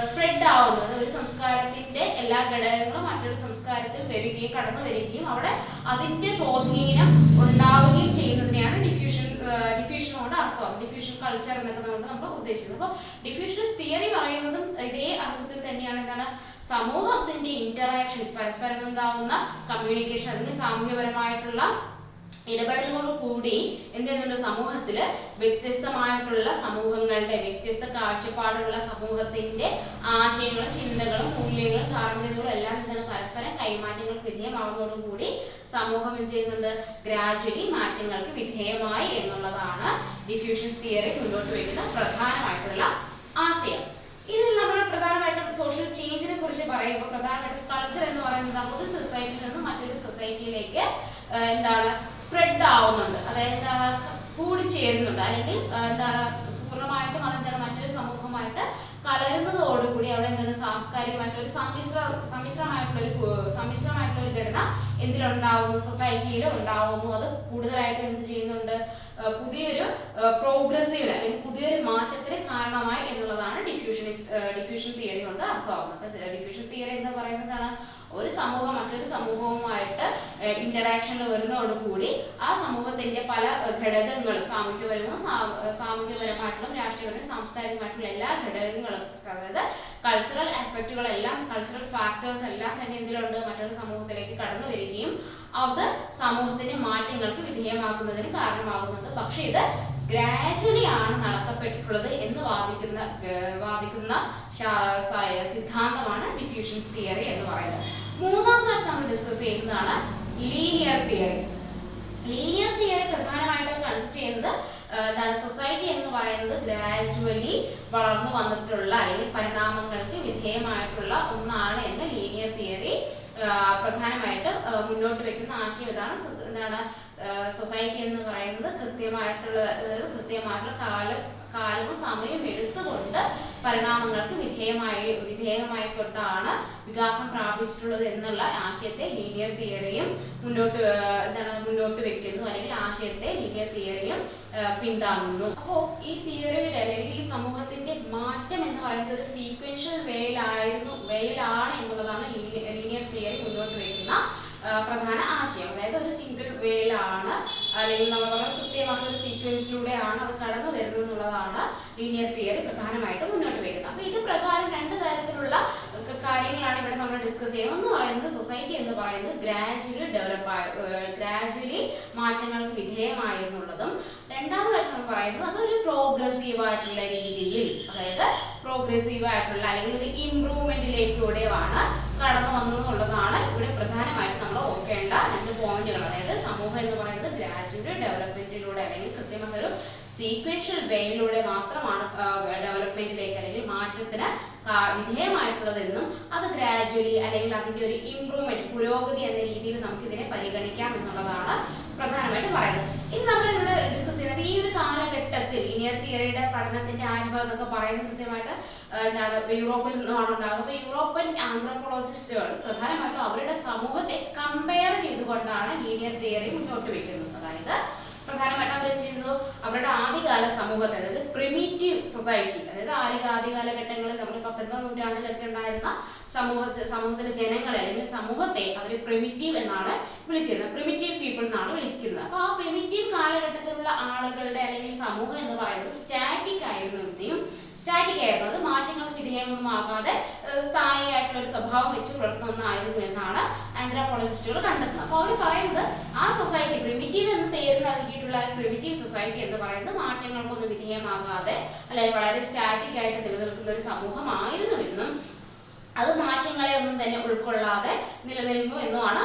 സ്പ്രെഡ് ആവുന്നത്, ഒരു സംസ്കാരത്തിന്റെ എല്ലാ ഘടകങ്ങളും മറ്റൊരു സംസ്കാരത്തിൽ വരികയും കടന്നു വരികയും അവിടെ അതിന്റെ സ്വാധീനം ഉണ്ടാവുകയും ചെയ്യുന്നതിനെയാണ് ഡിഫ്യൂഷൻ കൊണ്ട് അർത്ഥം. ഡിഫ്യൂഷൻ കൾച്ചർ എന്നൊക്കെ നമ്മൾ ഉദ്ദേശിക്കുന്നത്. അപ്പോൾ ഡിഫ്യൂഷനിസ്റ്റ് തിയറി പറയുന്നതും ഇതേ അർത്ഥത്തിൽ തന്നെയാണ്. എന്താണ്? സമൂഹത്തിന്റെ ഇന്ററാക്ഷൻസ്, പരസ്പരം ഉണ്ടാകുന്ന കമ്മ്യൂണിക്കേഷൻ, അല്ലെങ്കിൽ സാമൂഹ്യപരമായിട്ടുള്ള ഇടപെടലുകളോട് കൂടി എന്ത് ചെയ്യുന്നുണ്ട്? സമൂഹത്തില് വ്യത്യസ്തമായിട്ടുള്ള സമൂഹങ്ങളുടെ, വ്യത്യസ്ത കാഴ്ചപ്പാടുള്ള സമൂഹത്തിന്റെ ആശയങ്ങളും ചിന്തകളും മൂല്യങ്ങളും ധാർമ്മികതകളും എല്ലാം എന്താണ്? പരസ്പരം കൈമാറ്റങ്ങൾക്ക് വിധേയമാകുന്നതോടുകൂടി സമൂഹം എന്ത് ചെയ്യുന്നുണ്ട്? ഗ്രാജുവലി മാറ്റങ്ങൾക്ക് വിധേയമായി എന്നുള്ളതാണ് ഡിഫ്യൂഷൻസ് തിയറി മുന്നോട്ട് വയ്ക്കുന്ന പ്രധാനമായിട്ടുള്ള ആശയം. ഇതിൽ നമ്മൾ പ്രധാനമായിട്ടും സോഷ്യൽ ചേഞ്ചിനെ കുറിച്ച് പറയുമ്പോൾ പ്രധാനമായിട്ടും കൾച്ചർ എന്ന് പറയുന്നത് ഒരു സൊസൈറ്റിയിൽ നിന്ന് മറ്റൊരു സൊസൈറ്റിയിലേക്ക് സ്പ്രെഡ് ആവുന്നുണ്ട്. അതായത് കൂടിച്ചേരുന്നുണ്ട്, അല്ലെങ്കിൽ പൂർണ്ണമായിട്ടും അതെന്താണ് മറ്റൊരു സമൂഹമായിട്ട് കലരുന്നതോടുകൂടി അവിടെ സാംസ്കാരികമായിട്ടുള്ള ഒരു സമ്മിശ്രമായിട്ടുള്ള ഒരു ഘടന എന്തിലുണ്ടാവുന്നു? സൊസൈറ്റിയിൽ ഉണ്ടാവുന്നു. അത് കൂടുതലായിട്ടും എന്ത് ചെയ്യുന്നുണ്ട്? പുതിയൊരു പ്രോഗ്രസീവ് അല്ലെങ്കിൽ പുതിയൊരു മാറ്റത്തിന് കാരണമായി എന്നുള്ളതാണ് ഡിഫ്യൂഷൻ തിയറി കൊണ്ട് അർത്ഥമാകുന്നത്. ഡിഫ്യൂഷൻ തിയറി എന്ന് പറയുന്നതാണ് ഒരു സമൂഹം മറ്റൊരു സമൂഹവുമായിട്ട് ഇന്ററാക്ഷനിൽ വരുന്നതോടുകൂടി ആ സമൂഹത്തിന്റെ പല ഘടകങ്ങളും സാമൂഹ്യപരമായിട്ടുള്ള രാഷ്ട്രീയപരവും സാംസ്കാരികമായിട്ടുള്ള എല്ലാ ഘടകങ്ങളും, അതായത് കൾച്ചറൽ ആസ്പെക്റ്റുകളെല്ലാം, കൾച്ചറൽ ഫാക്ടേഴ്സ് എല്ലാം തന്നെ എന്തിലുണ്ട്? മറ്റൊരു സമൂഹത്തിലേക്ക് കടന്നു വരികയും അത് സമൂഹത്തിന്റെ മാറ്റങ്ങൾക്ക് വിധേയമാക്കുന്നതിന് കാരണമാകുന്നുണ്ട്. പക്ഷെ ഇത് ഗ്രാജുവലി ആണ് നടത്തപ്പെട്ടിട്ടുള്ളത് എന്ന് വാദിക്കുന്ന സിദ്ധാന്തമാണ് ഡിഫ്യൂഷൻസ് തിയറി എന്ന് പറയുന്നത്. മൂന്നാമതായിട്ട് നമ്മൾ ഡിസ്കസ് ചെയ്യുന്നതാണ് ലീനിയർ തിയറി. ലീനിയർ തിയറി പ്രധാനമായിട്ടും കൺസിഡർ ചെയ്യുന്നത് സൊസൈറ്റി എന്ന് പറയുന്നത് ഗ്രാജുവലി വളർന്നു വന്നിട്ടുള്ള അല്ലെങ്കിൽ പരിണാമങ്ങൾക്ക് വിധേയമായിട്ടുള്ള ഒന്നാണ് എന്ന് ലീനിയർ തിയറി പ്രധാനമായിട്ടും മുന്നോട്ട് വെക്കുന്ന ആശയം ഇതാണ്. സൊസൈറ്റി എന്ന് പറയുന്നത് കൃത്യമായിട്ടുള്ള കാലവും സമയവും എടുത്തുകൊണ്ട് പരിണാമങ്ങൾക്ക് വിധേയമായിക്കൊണ്ടാണ് വികാസം പ്രാപിച്ചിട്ടുള്ളത് എന്നുള്ള ആശയത്തെ ലീനിയർ തിയറിയും മുന്നോട്ട് വെക്കുന്നു, അല്ലെങ്കിൽ ആശയത്തെ ലീനിയർ തിയറിയും പിന്താങ്ങുന്നു. അപ്പോൾ ഈ തിയറിയുടെ അല്ലെങ്കിൽ ഈ സമൂഹത്തിന്റെ മാറ്റം എന്ന് പറയുന്നത് ഒരു സീക്വൻഷ്യൽ വേയിലാണ് എന്നുള്ളതാണ് ലീനിയർ തിയറി മുന്നോട്ട് വയ്ക്കുന്ന പ്രധാന ആശയം. അതായത് ഒരു സിംഗിൾ വേയിലാണ് അല്ലെങ്കിൽ നമ്മൾ കൃത്യമായിട്ടുള്ള ഒരു സീക്വൻസിലൂടെയാണ് അത് കടന്നു വരുന്നത് എന്നുള്ളതാണ് ലീനിയർ തിയറി പ്രധാനമായിട്ടും മുന്നോട്ട് വയ്ക്കുന്നത്. അപ്പോൾ ഇത് പ്രകാരം രണ്ട് തരത്തിലുള്ള കാര്യങ്ങളാണ് ഇവിടെ നമ്മൾ ഡിസ്കസ് ചെയ്യുന്നത്. ഒന്ന് പറയുന്നത് സൊസൈറ്റി എന്ന് പറയുന്നത് ഗ്രാജുവലി മാറ്റങ്ങൾക്ക് വിധേയമായെന്നുള്ളതും, രണ്ടാമതായിട്ട് നമ്മൾ പറയുന്നത് അതൊരു പ്രോഗ്രസീവായിട്ടുള്ള രീതിയിൽ, അതായത് പ്രോഗ്രസീവായിട്ടുള്ള അല്ലെങ്കിൽ ഒരു ഇംപ്രൂവ്മെന്റിലേക്കൂടെയാണ് കടന്നു വന്നതെന്നുള്ളതാണ് ഇവിടെ പ്രധാനമായിട്ടും നമ്മൾ ഓർക്കേണ്ട രണ്ട് പോയിന്റുകൾ. അതായത് സമൂഹം എന്ന് പറയുന്നത് ഗ്രാജുവൽ ഡെവലപ്മെന്റിലൂടെ അല്ലെങ്കിൽ കൃത്യമായ ഒരു സീക്വൻഷ്യൽ വേയിലൂടെ മാത്രമാണ് ഡെവലപ്മെന്റിലേക്ക് അല്ലെങ്കിൽ മാറ്റത്തിന് വിധേയമായിട്ടുള്ളതെന്നും അത് ഗ്രാജുവലി അല്ലെങ്കിൽ അതിൻ്റെ ഒരു ഇംപ്രൂവ്മെന്റ് പുരോഗതി എന്ന രീതിയിൽ നമുക്ക് ഇതിനെ പരിഗണിക്കാം എന്നുള്ളതാണ് പ്രധാനമായിട്ട് പറയുന്നത്. ഇനി നമ്മൾ ഇവിടെ ഡിസ്കസ് ചെയ്യുന്നത് ഈ ഒരു കാലഘട്ടത്തിൽ ലീനിയർ തിയറിയുടെ പഠനത്തിന്റെ ആരംഭം എന്നൊക്കെ പറയുന്നത് കൃത്യമായിട്ട് എന്താണ് യൂറോപ്പിൽ നിന്നാണ് ഉണ്ടാകുന്നത്. അപ്പോൾ യൂറോപ്യൻ ആന്ത്രോപോളജിസ്റ്റുകൾ പ്രധാനമായിട്ടും അവരുടെ സമൂഹത്തെ കമ്പയർ ചെയ്തുകൊണ്ടാണ് ലീനിയർ തിയറി മുന്നോട്ട് വെക്കുന്നത്. അതായത് പ്രധാനമായിട്ടും അവർ ചെയ്യുന്നത് അവരുടെ ആദ്യകാല സമൂഹത്തെ, അതായത് പ്രിമിറ്റീവ് സൊസൈറ്റി, അതായത് ആദ്യകാലഘട്ടങ്ങളിൽ നമ്മൾ 19ാം നൂറ്റാണ്ടിലൊക്കെ ഉണ്ടായിരുന്ന സമൂഹത്തിലെ ജനങ്ങളെ അല്ലെങ്കിൽ സമൂഹത്തെ അവർ പ്രിമിറ്റീവ് എന്നാണ് വിളിച്ചിരുന്നത്. പ്രിമിറ്റീവ് പീപ്പിൾ എന്നാണ് വിളിക്കുന്നത്. അപ്പോൾ ആ പ്രിമിറ്റീവ് കാലഘട്ടത്തിലുള്ള ആളുകളുടെ അല്ലെങ്കിൽ സമൂഹം എന്ന് പറയുന്നത് സ്റ്റാറ്റിക് ആയിരുന്നു. അത് മാറ്റങ്ങൾക്ക് വിധേയമൊന്നുമാകാതെ സ്ഥായിയായിട്ടുള്ള ഒരു സ്വഭാവം വെച്ച് പുലർത്തുന്ന ഒന്നായിരുന്നു എന്നാണ് ആന്ത്രോപോളജിസ്റ്റുകൾ കണ്ടെത്തുന്നത്. അപ്പോൾ അവർ പറയുന്നത് ആ സൊസൈറ്റി പ്രിമിറ്റീവ് എന്ന് പേര് നൽകിയിട്ടുള്ള പ്രിമിറ്റീവ് സൊസൈറ്റി എന്ന് പറയുന്നത് മാറ്റങ്ങൾക്കൊന്നും വിധേയമാകാതെ അല്ലെങ്കിൽ വളരെ സ്റ്റാറ്റിക് ആയിട്ട് നിലനിൽക്കുന്ന ഒരു സമൂഹമായിരുന്നുവെന്നും അത് മാറ്റങ്ങളെ ഒന്നും തന്നെ ഉൾക്കൊള്ളാതെ നിലനിൽക്കുന്നു എന്നുമാണ്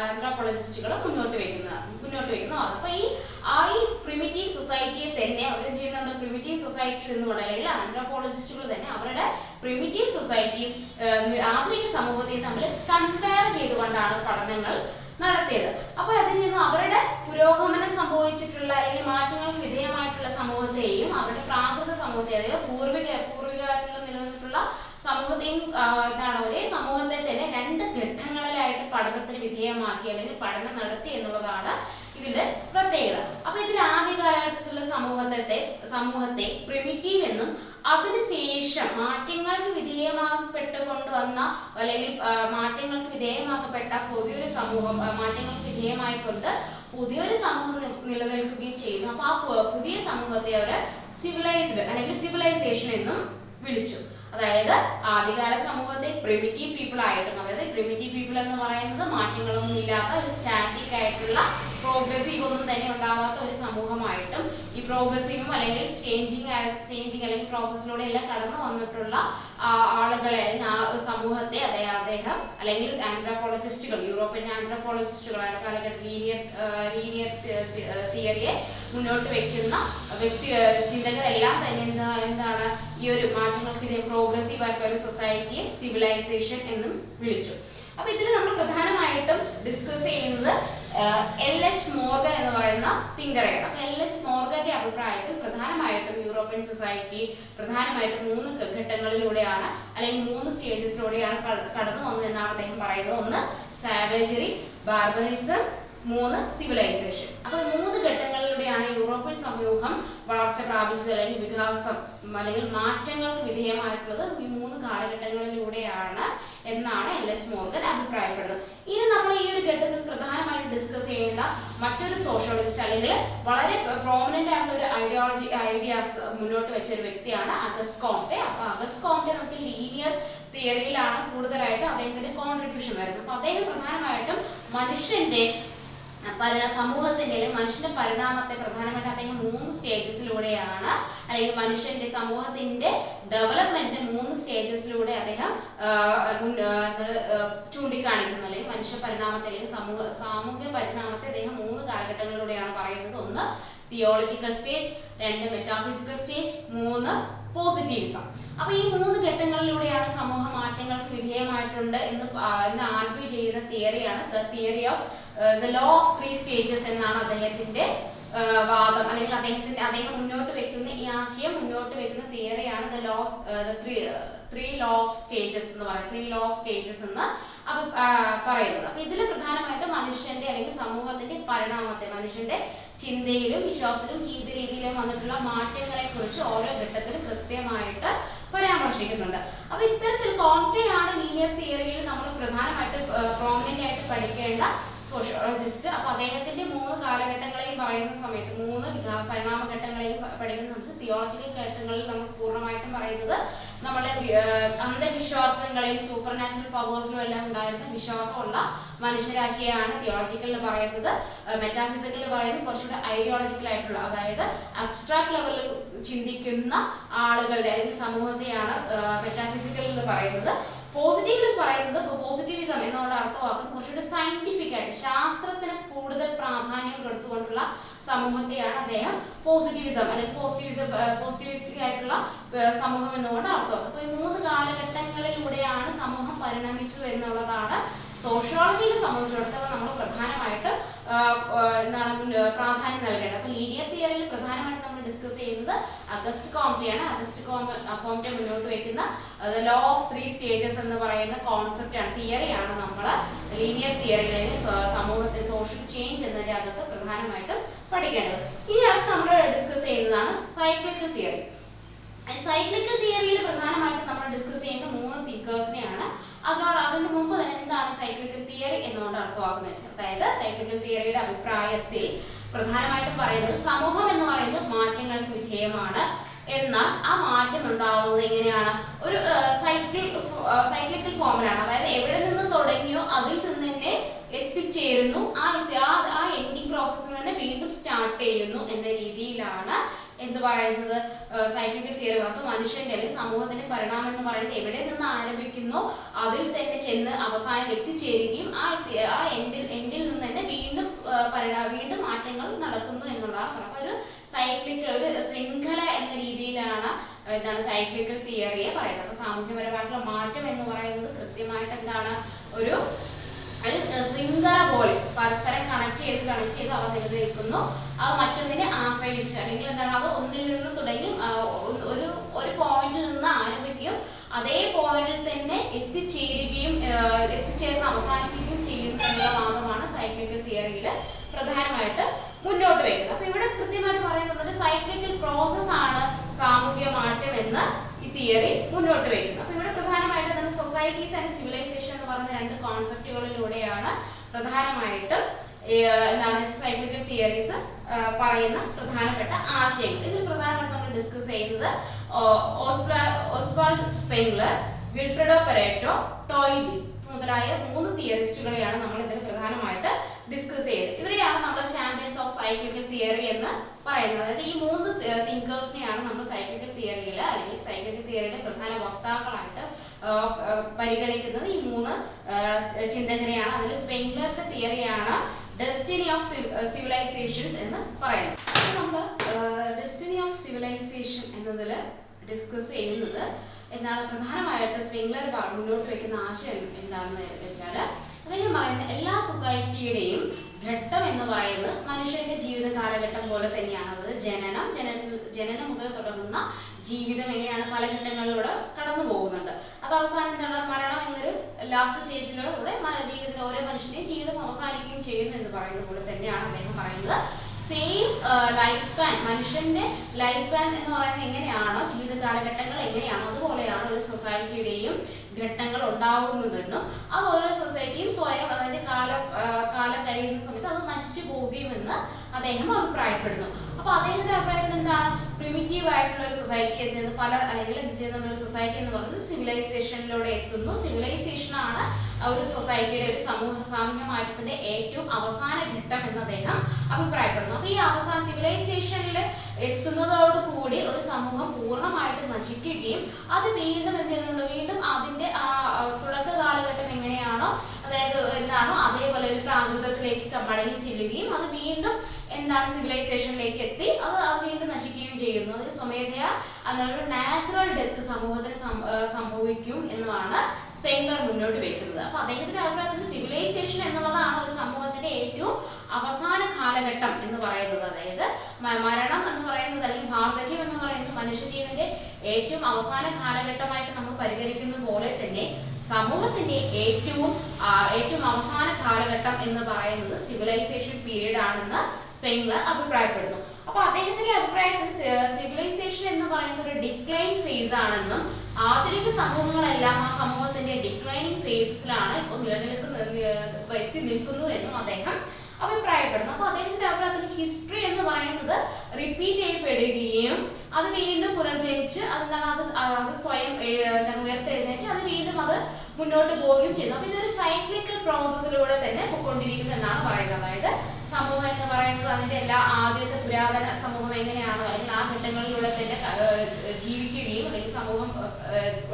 ആന്ത്രോപോളജിസ്റ്റുകൾ മുന്നോട്ട് വെക്കുന്നത്. അപ്പൊ ഈ പ്രിമിറ്റീവ് സൊസൈറ്റിയെ തന്നെ അവർ ചെയ്യുന്നുണ്ട്. പ്രിമിറ്റീവ് സൊസൈറ്റിയിൽ നിന്നുകൊണ്ട് അല്ലെങ്കിൽ ആന്ത്രോപോളജിസ്റ്റുകൾ തന്നെ അവരുടെ പ്രിമിറ്റീവ് സൊസൈറ്റിയും ആധുനിക സമൂഹത്തെയും തമ്മിൽ കമ്പയർ ചെയ്തുകൊണ്ടാണ് പഠനങ്ങൾ നടത്തിയത്. അപ്പൊ അതിൽ നിന്ന് അവരുടെ പുരോഗമനം സംഭവിച്ചിട്ടുള്ള അല്ലെങ്കിൽ മാറ്റങ്ങൾക്ക് വിധേയമായിട്ടുള്ള സമൂഹത്തെയും അവരുടെ പ്രാകൃത സമൂഹത്തെ, അതായത് പൂർവികമായിട്ടുള്ള നിലനിന്നിട്ടുള്ള സമൂഹത്തെയും ഒരേ സമൂഹത്തെ തന്നെ രണ്ട് ഘട്ടങ്ങളിലായിട്ട് പഠനത്തിന് വിധേയമാക്കി അല്ലെങ്കിൽ പഠനം നടത്തി എന്നുള്ളതാണ് ഇതിന്റെ പ്രത്യേകത. അപ്പൊ ഇതിൽ ആദ്യ കാലഘട്ടത്തിലുള്ള സമൂഹത്തെ പ്രിമിറ്റീവ് എന്നും അതിനുശേഷം മാറ്റങ്ങൾക്ക് വിധേയമാക്കപ്പെട്ടുകൊണ്ടുവന്ന അല്ലെങ്കിൽ മാറ്റങ്ങൾക്ക് വിധേയമാക്കപ്പെട്ട പുതിയൊരു സമൂഹം മാറ്റങ്ങൾക്ക് വിധേയമായിക്കൊണ്ട് പുതിയൊരു സമൂഹം നിലനിൽക്കുകയും ചെയ്യുന്നു. അപ്പൊ ആ പുതിയ സമൂഹത്തെ അവർ സിവിലൈസ്ഡ് അല്ലെങ്കിൽ സിവിലൈസേഷൻ എന്നും വിളിച്ചു. അതായത് ആദ്യകാല സമൂഹത്തെ പ്രിമിറ്റീവ് പീപ്പിൾ ആയിട്ടും, അതായത് പ്രിമിറ്റീവ് പീപ്പിൾ എന്ന് പറയുന്നത് മാറ്റങ്ങളൊന്നും ഇല്ലാത്ത ഒരു സ്റ്റാറ്റിക് ആയിട്ടുള്ള പ്രോഗ്രസീവ് ഒന്നും തന്നെ ഉണ്ടാവാത്ത ഒരു സമൂഹമായിട്ടും ഈ പ്രോഗ്രസീവും അല്ലെങ്കിൽ ചേഞ്ചിങ് അല്ലെങ്കിൽ പ്രോസസ്സിലൂടെ എല്ലാം കടന്നു വന്നിട്ടുള്ള ആളുകളെ അല്ലെങ്കിൽ ആ സമൂഹത്തെ അദ്ദേഹം അല്ലെങ്കിൽ ആന്ത്രോപോളജിസ്റ്റുകൾ, യൂറോപ്യൻ ആന്ത്രോപോളജിസ്റ്റുകൾ ആ കാലഘട്ടത്തിൽ ലീനിയർ തിയറിയെ മുന്നോട്ട് വെക്കുന്ന ചിന്തകരെല്ലാം തന്നെ എന്താണ് ഈ ഒരു മാറ്റങ്ങൾക്ക് പ്രോഗ്രസീവ് ആയിട്ടുള്ള ഒരു സൊസൈറ്റിയെ സിവിലൈസേഷൻ എന്നും വിളിച്ചു. അപ്പൊ ഇതിൽ നമ്മൾ പ്രധാനമായിട്ടും ഡിസ്കസ് ചെയ്യുന്നത് LH മോർഗൻ എന്ന് പറയുന്ന തിങ്കറെയാണ്. അപ്പൊ LH മോർഗന്റെ അഭിപ്രായത്തിൽ പ്രധാനമായിട്ടും യൂറോപ്യൻ സൊസൈറ്റി പ്രധാനമായിട്ടും 3 ഘട്ടങ്ങളിലൂടെയാണ് അല്ലെങ്കിൽ 3 സ്റ്റേജസിലൂടെയാണ് കടന്നു വന്നത് എന്നാണ് അദ്ദേഹം പറയുന്നത്. 1 സാവേജറി, ബാർബറിസം, 3 സിവിലൈസേഷൻ. അപ്പോൾ 3 ഘട്ടങ്ങളിലൂടെയാണ് യൂറോപ്യൻ സമൂഹം വളർച്ച പ്രാപിച്ചത് അല്ലെങ്കിൽ വികാസം അല്ലെങ്കിൽ മാറ്റങ്ങൾക്ക് വിധേയമായിട്ടുള്ളത് ഈ 3 കാലഘട്ടങ്ങളിലൂടെയാണ് എന്നാണ് LH മോർഗൻ അഭിപ്രായപ്പെടുന്നത്. ഇനി നമ്മൾ ഈ ഒരു ഘട്ടത്തിൽ പ്രധാനമായും ഡിസ്കസ് ചെയ്യേണ്ട മറ്റൊരു സോഷ്യോളജിസ്റ്റ് അല്ലെങ്കിൽ വളരെ പ്രോമിനന്റ് ആയിട്ടുള്ള ഒരു ഐഡിയാസ് മുന്നോട്ട് വെച്ച ഒരു വ്യക്തിയാണ് അഗസ്റ്റ് കോംറ്റെ. അപ്പോൾ അഗസ്റ്റ് കോംറ്റെ നമുക്ക് ലീനിയർ തിയറിയിലാണ് കൂടുതലായിട്ട് അദ്ദേഹത്തിന്റെ കോൺട്രിബ്യൂഷൻ വരുന്നത്. അപ്പോൾ അദ്ദേഹം പ്രധാനമായിട്ടും മനുഷ്യന്റെ സമൂഹത്തിന്റെ അല്ലെങ്കിൽ മനുഷ്യന്റെ പരിണാമത്തെ പ്രധാനമായിട്ട് അദ്ദേഹം 3 സ്റ്റേജസിലൂടെയാണ് അല്ലെങ്കിൽ മനുഷ്യന്റെ സമൂഹത്തിന്റെ ഡെവലപ്മെന്റ് 3 സ്റ്റേജസിലൂടെ അദ്ദേഹം ചൂണ്ടിക്കാണിക്കുന്നു. അല്ലെങ്കിൽ മനുഷ്യ പരിണാമത്തെ അല്ലെങ്കിൽ സാമൂഹിക പരിണാമത്തെ അദ്ദേഹം 3 കാലഘട്ടങ്ങളിലൂടെയാണ് പറയുന്നത്. 1 theological stage, 2 metaphysical stage, 3 positivism. അപ്പൊ ഈ 3 ഘട്ടങ്ങളിലൂടെയാണ് സമൂഹ മാറ്റങ്ങൾക്ക് വിധേയമായിട്ടുണ്ട് എന്ന് ആർഗ്യൂ ചെയ്യുന്ന തിയറിയാണ് theory of the law of 3 stages എന്നാണ് അദ്ദേഹത്തിന്റെ വാദം. അല്ലെങ്കിൽ അദ്ദേഹം മുന്നോട്ട് വെക്കുന്ന ഈ ആശയം മുന്നോട്ട് വെക്കുന്ന തിയറിയാണ് the three law of stages എന്ന് പറയുന്നത്. 3 ലോ ഓഫ് സ്റ്റേജസ് എന്ന് പറയുന്നത്. അപ്പൊ ഇതിൽ പ്രധാനമായിട്ടും മനുഷ്യന്റെ അല്ലെങ്കിൽ സമൂഹത്തിന്റെ പരിണാമത്തെ, മനുഷ്യന്റെ ചിന്തയിലും വിശ്വാസത്തിലും ജീവിത രീതിയിലും വന്നിട്ടുള്ള മാറ്റങ്ങളെ കുറിച്ച് ഓരോ ഘട്ടത്തിലും കൃത്യമായിട്ട് പരാമർശിക്കുന്നുണ്ട്. അപ്പൊ ഇത്തരത്തിൽ കോംറ്റെയാണ് ലീനിയർ തിയറിയിൽ നമ്മൾ പ്രധാനമായിട്ട് പ്രോമിനന്റ് ആയിട്ട് പഠിക്കേണ്ട സോഷ്യോളജിസ്റ്റ്. അപ്പൊ അദ്ദേഹത്തിന്റെ 3 കാലഘട്ടങ്ങളെയും പറയുന്ന സമയത്ത് 3 പരിണാമ ഘട്ടങ്ങളെയും പഠിക്കുന്ന സമയത്ത് തിയോളജിക്കൽ ഘട്ടങ്ങളിൽ നമ്മൾ പൂർണ്ണമായിട്ടും പറയുന്നത് നമ്മുടെ അന്ധവിശ്വാസങ്ങളെയും സൂപ്പർ നാച്ചുറൽ പവേഴ്സിലും എല്ലാം ഉണ്ടായിരുന്ന വിശ്വാസമുള്ള മനുഷ്യരാശിയാണ് തിയോളജിക്കലിൽ പറയുന്നത്. മെറ്റാഫിസിക്കലിൽ പറയുന്നത് കുറച്ചുകൂടി ഐഡിയോളജിക്കൽ ആയിട്ടുള്ള, അതായത് അബ്സ്ട്രാക്ട് ലെവലിൽ ചിന്തിക്കുന്ന ആളുകളുടെ അല്ലെങ്കിൽ സമൂഹത്തെയാണ് മെറ്റാഫിസിക്കലിൽ പറയുന്നത്. പോസിറ്റീവിൽ പറയുന്നത് പോസിറ്റിവിസം എന്നുള്ള അർത്ഥമാക്കുന്നത് കുറച്ചുകൂടി സയന്റിഫിക് ആയിട്ട് ശാസ്ത്രത്തിന് കൂടുതൽ പ്രാധാന്യം കൊടുത്തുകൊണ്ടുള്ള സമൂഹത്തെയാണ് അദ്ദേഹം പോസിറ്റിവിസം അല്ലെങ്കിൽ പോസിറ്റിവിസ്റ്റിക് ആയിട്ടുള്ള സമൂഹം എന്നുകൊണ്ട് അർത്ഥമാക്കുന്നത്. അപ്പോൾ ഈ 3 പരിണമിച്ചത് എന്നുള്ളതാണ് സോഷ്യോളജിയെ സംബന്ധിച്ചിടത്തോളം നമ്മൾ പ്രധാനമായിട്ട് എന്താണ് പ്രാധാന്യം നൽകേണ്ടത്. അപ്പോൾ ലീനിയർ തിയറിയിൽ പ്രധാനമായിട്ട് നമ്മൾ ഡിസ്കസ് ചെയ്യുന്നത് അഗസ്റ്റ് കോംപ്റ്റെയാണ്. അഗസ്റ്റ് കോംപ്റ്റെ മുന്നോട്ട് വയ്ക്കുന്ന ലോ ഓഫ് 3 സ്റ്റേജസ് എന്ന് പറയുന്ന കോൺസെപ്റ്റാണ്, തിയറിയാണ് നമ്മൾ ലീനിയർ തിയറിയിൽ സമൂഹത്തിൽ സോഷ്യൽ ചേഞ്ച് എന്നതിൻ്റെ അകത്ത് പ്രധാനമായിട്ടും പഠിക്കേണ്ടത്. ഇനി അടുത്ത് നമ്മൾ ഡിസ്കസ് ചെയ്യുന്നതാണ് സൈക്ലിക്കൽ തിയറി. സൈക്ലിക്കൽ തിയറിയിൽ പ്രധാനമായിട്ടും നമ്മൾ ഡിസ്കസ് ചെയ്യുന്ന 3 തിങ്കേഴ്സിനെയാണ്. അതിന് മുമ്പ് തന്നെ എന്താണ് സൈക്ലിക്കൽ തിയറി എന്നുകൊണ്ട് അർത്ഥമാക്കുന്നത് വെച്ചാൽ, അതായത് സൈക്ലിക്കൽ തിയറിയുടെ അഭിപ്രായത്തിൽ പ്രധാനമായിട്ടും പറയുന്നത് സമൂഹം എന്ന് പറയുന്നത് മാറ്റങ്ങൾക്ക് വിധേയമാണ്. എന്നാൽ ആ മാറ്റം ഉണ്ടാവുന്നത് എങ്ങനെയാണ്? ഒരു സൈക്ലിക്കൽ ഫോമിലാണ്. അതായത് എവിടെ നിന്ന് തുടങ്ങിയോ അതിൽ നിന്ന് തന്നെ എത്തിച്ചേരുന്നു, ആ എൻഡിങ് പ്രോസസ്സിൽ തന്നെ വീണ്ടും സ്റ്റാർട്ട് ചെയ്യുന്നു എന്ന രീതിയിലാണ് എന്ത് പറയുന്നത് സൈക്ലിക്കൽ തിയറി. അപ്പോൾ മനുഷ്യന്റെ അല്ലെങ്കിൽ സമൂഹത്തിന്റെ പരിണാമം എന്ന് പറയുന്നത് എവിടെ നിന്ന് ആരംഭിക്കുന്നു അതിൽ തന്നെ ചെന്ന് അവസാനം എത്തിച്ചേരുകയും ആ എൻഡിൽ നിന്ന് തന്നെ വീണ്ടും മാറ്റങ്ങൾ നടക്കുന്നു എന്നുള്ളതാണ്. അപ്പോൾ ഒരു ശൃംഖല എന്ന രീതിയിലാണ് എന്താണ് സൈക്ലിക്കൽ തിയറിയെ പറയുന്നത്. അപ്പോൾ സാമൂഹ്യപരമായിട്ടുള്ള മാറ്റം എന്ന് പറയുന്നത് കൃത്യമായിട്ട് എന്താണ് ഒരു ശൃംഖല പോലെ പരസ്പരം കണക്ട് ചെയ്ത് അവ നിലനിൽക്കുന്നു. അത് മറ്റൊന്നിനെ ആശ്രയിച്ച് അല്ലെങ്കിൽ എന്താണ് അത് ഒന്നിൽ നിന്ന് തുടങ്ങി ഒരു പോയിന്റിൽ നിന്ന് ആരംഭിക്കുകയും അതേ പോയിന്റിൽ തന്നെ എത്തിച്ചേർന്ന് അവസാനിപ്പിക്കുകയും ചെയ്യുന്നു എന്നുള്ള വാദമാണ് സൈക്ലിക്കൽ തിയറിയിൽ പ്രധാനമായിട്ട് മുന്നോട്ട് വയ്ക്കുന്നത്. അപ്പൊ ഇവിടെ കൃത്യമായിട്ട് പറയുന്നത് സൈക്ലിക്കൽ പ്രോസസ് ആണ് സാമൂഹ്യ മാറ്റം എന്ന് ഈ തിയറി മുന്നോട്ട് വയ്ക്കുന്നത്. അപ്പൊ ഇവിടെ പ്രധാനമായിട്ട് സൊസൈറ്റീസ് ആൻഡ് സിവിലൈസേഷൻ എന്ന് പറയുന്ന 2 കോൺസെപ്റ്റുകളിലൂടെയാണ് പ്രധാനമായിട്ടും എന്താണ് സൈക്ലിക്കൽ തിയറീസ് പറയുന്ന പ്രധാനപ്പെട്ട ആശയങ്ങൾ. ഇതിൽ പ്രധാനമായിട്ട് നമ്മൾ ഡിസ്കസ് ചെയ്യുന്നത് ഓസ്വാൾഡ് സ്പെൻഗ്ലർ, വിൽഫ്രെഡോ പെരേറ്റോ, ടോയ്ബി മുതലായ 3 തിയറിസ്റ്റുകളെയാണ് നമ്മൾ ഇതിൽ പ്രധാനമായിട്ട് ഡിസ്കസ് ചെയ്യുന്നത്. ഇവരെയാണ് നമ്മൾ ചാമ്പ്യൻസ് ഓഫ് സൈക്ലിക്കൽ തിയറി എന്ന് പറയുന്നത്. അതായത് ഈ 3 തിങ്കേഴ്സിനെയാണ് നമ്മൾ സൈക്ലിക്കൽ തിയറിയിൽ അല്ലെങ്കിൽ സൈക്ലിക്കൽ തിയറിയുടെ പ്രധാന വക്താക്കളായിട്ട് പരിഗണിക്കുന്നത്. ഈ 3 ചിന്തകരെയാണ്. അതിൽ സ്പെൻഗ്ലറിന്റെ തിയറിയാണ് ഡെസ്റ്റിനി ഓഫ് സിവിലൈസേഷൻസ് എന്ന് പറയുന്നത്. നമ്മൾ ഡെസ്റ്റിനി ഓഫ് സിവിലൈസേഷൻ എന്നതിൽ ഡിസ്കസ് ചെയ്യുന്നത് എന്താണ് പ്രധാനമായിട്ട് സ്പെൻഗ്ലർ മുന്നോട്ട് വയ്ക്കുന്ന ആശയം എന്താണെന്ന് വെച്ചാൽ, അദ്ദേഹം പറയുന്ന എല്ലാ സൊസൈറ്റിയുടെയും ഘട്ടം എന്ന് പറയുന്നത് മനുഷ്യന്റെ ജീവിത കാലഘട്ടം പോലെ തന്നെയാണ്. അത് ജനനം മുതൽ തുടങ്ങുന്ന ജീവിതം എങ്ങനെയാണ് പല ഘട്ടങ്ങളിലൂടെ കടന്നു പോകുന്നുണ്ട്. അത് അവസാനം എന്താണ് മരണം എന്നൊരു ലാസ്റ്റ് സ്റ്റേജിലൂടെ ജീവിതത്തിൽ ഓരോ മനുഷ്യന്റെയും ജീവിതം അവസാനിക്കുകയും ചെയ്യുന്നു എന്ന് പറയുന്നത് പോലെ തന്നെയാണ് അദ്ദേഹം പറയുന്നത്. സെയിം ലൈഫ് സ്പാൻ, മനുഷ്യന്റെ ലൈഫ് സ്പാൻ എന്ന് പറയുന്നത് എങ്ങനെയാണോ ജീവിത കാലഘട്ടങ്ങൾ എങ്ങനെയാണോ അതുപോലെയാണ് ഒരു സൊസൈറ്റിയുടെയും ഘട്ടങ്ങൾ ഉണ്ടാവുന്നതെന്നും അത് ഓരോ സൊസൈറ്റിയും സ്വയം അതിന്റെ കാലം കഴിയുന്ന സമയത്ത് അത് നശിച്ചു പോവുകയുമെന്ന് അദ്ദേഹം അഭിപ്രായപ്പെടുന്നു. അപ്പൊ അദ്ദേഹത്തിന്റെ അഭിപ്രായത്തിൽ എന്താണ് പ്രിമിറ്റീവ് ആയിട്ടുള്ള ഒരു സൊസൈറ്റി അല്ലെങ്കിൽ എന്ത് ചെയ്യുന്ന ഒരു സൊസൈറ്റി എന്ന് പറയുന്നത് സിവിലൈസേഷനിലൂടെ എത്തുന്നു. സിവിലൈസേഷൻ ആണ് ഒരു സൊസൈറ്റിയുടെ ഒരു സാമൂഹ്യ മാറ്റത്തിന്റെ ഏറ്റവും അവസാന ഘട്ടം എന്ന് അദ്ദേഹം അഭിപ്രായപ്പെടുന്നു. അപ്പൊ ഈ സിവിലൈസേഷനിൽ എത്തുന്നതോടുകൂടി ഒരു സമൂഹം പൂർണ്ണമായിട്ട് നശിക്കുകയും അത് വീണ്ടും എന്ത് ചെയ്യുന്നുണ്ട്, വീണ്ടും അതിന്റെ തുടക്ക കാലഘട്ടം എങ്ങനെയാണോ അതായത് എന്താണോ അതേപോലെ ഒരു പ്രാകൃതത്തിലേക്ക് മടങ്ങി ചെല്ലുകയും അത് വീണ്ടും എന്താണ് സിവിലൈസേഷനിലേക്ക് എത്തി അത് വീണ്ടും നശിക്കുകയും ചെയ്യുന്നു. അത് സ്വമേധയാ ഒരു നാച്ചുറൽ ഡെത്ത് സമൂഹത്തിന് സംഭവിക്കും എന്നതാണ് സ്പെൻഗ്ലർ മുന്നോട്ട് വെക്കുന്നത്. അപ്പൊ അദ്ദേഹത്തിന്റെ അഭിപ്രായത്തിൽ സിവിലൈസേഷൻ എന്നുള്ളതാണ് ഒരു സമൂഹത്തിന്റെ ഏറ്റവും അവസാന കാലഘട്ടം എന്ന് പറയുന്നത്. അതായത് മരണം എന്ന് പറയുന്നത് അല്ലെങ്കിൽ വാർദ്ധക്യം എന്ന് പറയുന്നത് മനുഷ്യജീവന്റെ ഏറ്റവും അവസാന കാലഘട്ടമായിട്ട് നമ്മൾ പരിഗണിക്കുന്നത് പോലെ തന്നെ സമൂഹത്തിന്റെ ഏറ്റവും അവസാന കാലഘട്ടം എന്ന് പറയുന്നത് സിവിലൈസേഷൻ പീരീഡ് ആണെന്ന് സ്പെൻഗ്ലർ അഭിപ്രായപ്പെടുന്നു. അപ്പൊ അദ്ദേഹത്തിന്റെ അഭിപ്രായത്തിൽ സിവിലൈസേഷൻ എന്ന് പറയുന്ന ഒരു ഡിക്ലൈൻ ഫേസ് ആണെന്നും ആധുനിക സമൂഹങ്ങളെല്ലാം ആ സമൂഹത്തിന്റെ ഡിക്ലൈനിങ് ഫേസിലാണ് ഇപ്പോൾ എത്തി നിൽക്കുന്നു എന്നും അദ്ദേഹം അഭിപ്രായപ്പെടുന്നു. അപ്പൊ അദ്ദേഹത്തിന്റെ അഭിപ്രായത്തിൽ ഹിസ്റ്ററി എന്ന് പറയുന്നത് റിപ്പീറ്റ് ചെയ്യപ്പെടുകയും അത് വീണ്ടും പുനർജനിച്ച് അത് സ്വയം ഉയർത്തെഴുന്നേറ്റ് അത് വീണ്ടും അത് മുന്നോട്ട് പോവുകയും ചെയ്യുന്നു. അപ്പൊ ഇതൊരു സൈക്ലിക്കൽ പ്രോസസ്സിലൂടെ തന്നെ പോയിക്കൊണ്ടിരിക്കുന്നു എന്നാണ് പറയുന്നത്. അതായത് സമൂഹം എന്ന് പറയുന്നത് അതിന്റെ ആദ്യത്തെ പുരാതന സമൂഹം എങ്ങനെയാണോ അല്ലെങ്കിൽ ആ ഘട്ടങ്ങളിലൂടെ തന്നെ ജീവിക്കുകയും അല്ലെങ്കിൽ സമൂഹം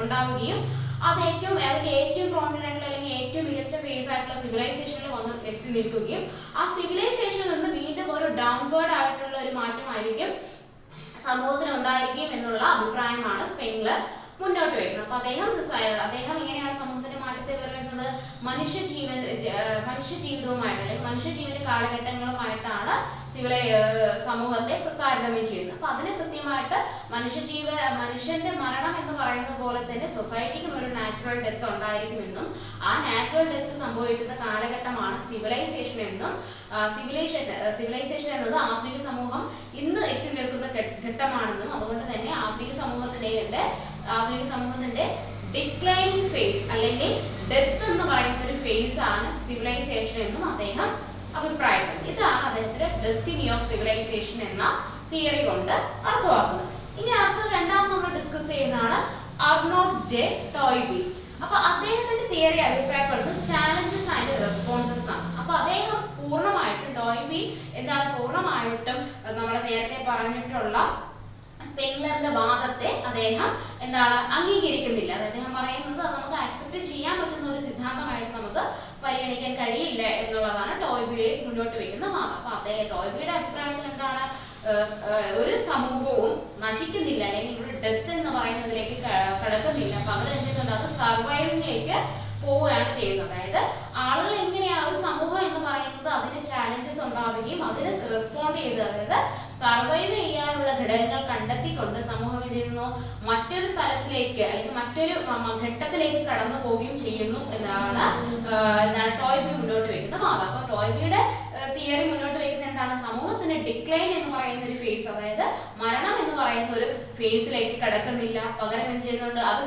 ഉണ്ടാവുകയും അത് അതിന്റെ ഏറ്റവും പ്രോമിനന്റ് ആയിട്ടുള്ള അല്ലെങ്കിൽ ഏറ്റവും മികച്ച ഫേസ് ആയിട്ടുള്ള സിവിലൈസേഷനിൽ വന്ന് എത്തി നിൽക്കുകയും ആ സിവിലൈസേഷനിൽ നിന്ന് വീണ്ടും ഒരു ഡൗൺവേർഡ് ആയിട്ടുള്ള ഒരു മാറ്റമായിരിക്കും സമൂഹത്തിന് ഉണ്ടായിരിക്കും എന്നുള്ള അഭിപ്രായമാണ് സ്പെൻഗ്ലർ മുന്നോട്ട് വയ്ക്കുന്നത്. അപ്പൊ അദ്ദേഹം എങ്ങനെയാണ് സമൂഹത്തിന്റെ മാറ്റത്തെ പറയുന്നത്? മനുഷ്യ ജീവിതവുമായിട്ട് അല്ലെങ്കിൽ മനുഷ്യ ജീവിത കാലഘട്ടങ്ങളുമായിട്ടാണ് സമൂഹത്തെ താരതമ്യം ചെയ്യുന്നത്. അപ്പൊ അതിന് കൃത്യമായിട്ട് മനുഷ്യന്റെ മരണം എന്ന് പറയുന്നത് പോലെ തന്നെ സൊസൈറ്റിക്കും ഒരു നാച്ചുറൽ ഡെത്ത് ഉണ്ടായിരിക്കുമെന്നും ആ നാച്ചുറൽ ഡെത്ത് സംഭവിക്കുന്ന കാലഘട്ടമാണ് സിവിലൈസേഷൻ എന്നും സിവിലൈസേഷൻ എന്നത് ആധുനിക സമൂഹം ഇന്ന് എത്തി നിൽക്കുന്ന ഘട്ടമാണെന്നും അതുകൊണ്ട് തന്നെ ആധുനിക സമൂഹത്തിന്റെ ഡിക്ലൈനിങ് ഫേസ് അല്ലെങ്കിൽ ഡെത്ത് എന്ന് പറയുന്ന ഒരു ഫേസ് ആണ് സിവിലൈസേഷൻ എന്നും അദ്ദേഹം അഭിപ്രായപ്പെടുന്നു. ഇതാണ് അദ്ദേഹത്തിന്റെ ഡെസ്റ്റിനി ഓഫ് സിവിലൈസേഷൻ എന്ന തിയറി കൊണ്ട് അർത്ഥമാക്കുന്നത്. ഇനി അടുത്തത് രണ്ടാമത് നമ്മൾ ഡിസ്കസ് ചെയ്യുന്നതാണ് അർണോൾഡ് ജെ ടോയ്ബി. അപ്പൊ അദ്ദേഹത്തിന്റെ തിയറി അഭിപ്രായപ്പെടുന്നത് ചാലഞ്ചസ് ആൻഡ് റെസ്പോൺസസ് ആണ്. അപ്പൊ അദ്ദേഹം പൂർണ്ണമായിട്ടും പൂർണ്ണമായിട്ടും നമ്മൾ നേരത്തെ പറഞ്ഞിട്ടുള്ള സ്പെൻഗ്ലറിന്റെ വാദത്തെ അദ്ദേഹം അംഗീകരിക്കുന്നില്ല. അദ്ദേഹം പറയുന്നത് നമുക്ക് അക്സെപ്റ്റ് ചെയ്യാൻ പറ്റുന്ന ഒരു സിദ്ധാന്തമായിട്ട് നമുക്ക് പരിഗണിക്കാൻ കഴിയില്ല എന്നുള്ളതാണ് ടോയ്ബി മുന്നോട്ട് വെക്കുന്ന വാദം. അപ്പൊ ടോയ്ബിയുടെ അഭിപ്രായത്തിൽ ഒരു സമൂഹവും നശിക്കുന്നില്ല അല്ലെങ്കിൽ ഒരു ഡെത്ത് എന്ന് പറയുന്നതിലേക്ക് കടക്കുന്നില്ല. പകരം എന്ത് ചെയ്യുന്നുണ്ട്? അത് സർവൈവിംഗിലേക്ക് പോവുകയാണ് ചെയ്യുന്നത്. അതായത് ആളുകൾ എങ്ങനെയാണ് ഒരു സമൂഹം എന്ന് പറയുന്നത് അതിന് ചാലഞ്ചസ് ഉണ്ടാവുകയും അതിന് റെസ്പോണ്ട് ചെയ്ത് അതായത് സർവൈവ് ചെയ്യാനുള്ള ഘടകങ്ങൾ കണ്ടെത്തിക്കൊണ്ട് സമൂഹം ചെയ്യുന്നു മറ്റൊരു തലത്തിലേക്ക് അല്ലെങ്കിൽ മറ്റൊരു ഘട്ടത്തിലേക്ക് കടന്നു പോവുകയും ചെയ്യുന്നു എന്നാണ് ടോയ്ബി മുന്നോട്ട് വയ്ക്കുന്ന വാദം. അപ്പൊ ടോയ്ബിയുടെ തിയറി മുന്നോട്ട് വയ്ക്കുന്നത് എന്താണ്? സമൂഹത്തിന് ഡിക്ലൈൻ എന്ന് പറയുന്ന ഒരു ഫേസ് അതായത് മരണം എന്ന് പറയുന്ന ഒരു ഫേസിലേക്ക് കടക്കുന്നില്ല. പകരം എന്ത് ചെയ്യുന്നുണ്ട്? അത്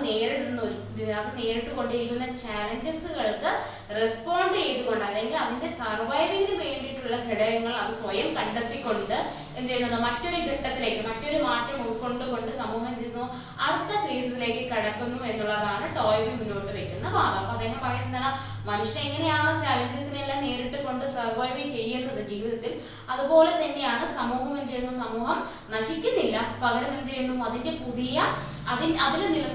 നേരിട്ടുകൊണ്ടിരിക്കുന്ന ചാലഞ്ചസുകൾക്ക് റെസ്പോണ്ട് ചെയ്തുകൊണ്ട് അല്ലെങ്കിൽ അതിന്റെ സർവൈവിങ്ങിന് വേണ്ടിയിട്ടുള്ള ഘടകങ്ങൾ അത് സ്വയം കണ്ടെത്തിക്കൊണ്ട് എന്ത് ചെയ്യുന്നുണ്ട്? മറ്റൊരു ഘട്ടത്തിലേക്ക് മറ്റൊരു മാറ്റം ഉൾക്കൊണ്ടുകൊണ്ട് സമൂഹം എന്ത് ചെയ്യുന്നു? അടുത്ത ഫേസിലേക്ക് കടക്കുന്നു എന്നുള്ളതാണ് ടോയ്ബി മുന്നോട്ട് വെക്കുന്ന വാദം. അപ്പൊ അദ്ദേഹം പറയുന്നതാണ് മനുഷ്യൻ എങ്ങനെയാണ് ചാലഞ്ചസിനെല്ലാം നേരിട്ട് കൊണ്ട് സർവൈവ് ചെയ്യുന്നത് ജീവിതത്തിൽ, അതുപോലെ തന്നെയാണ് സമൂഹം എന്ത് ചെയ്യുന്നു? സമൂഹം നശിക്കുന്നില്ല. പകരം എന്ത് ചെയ്യുന്നു?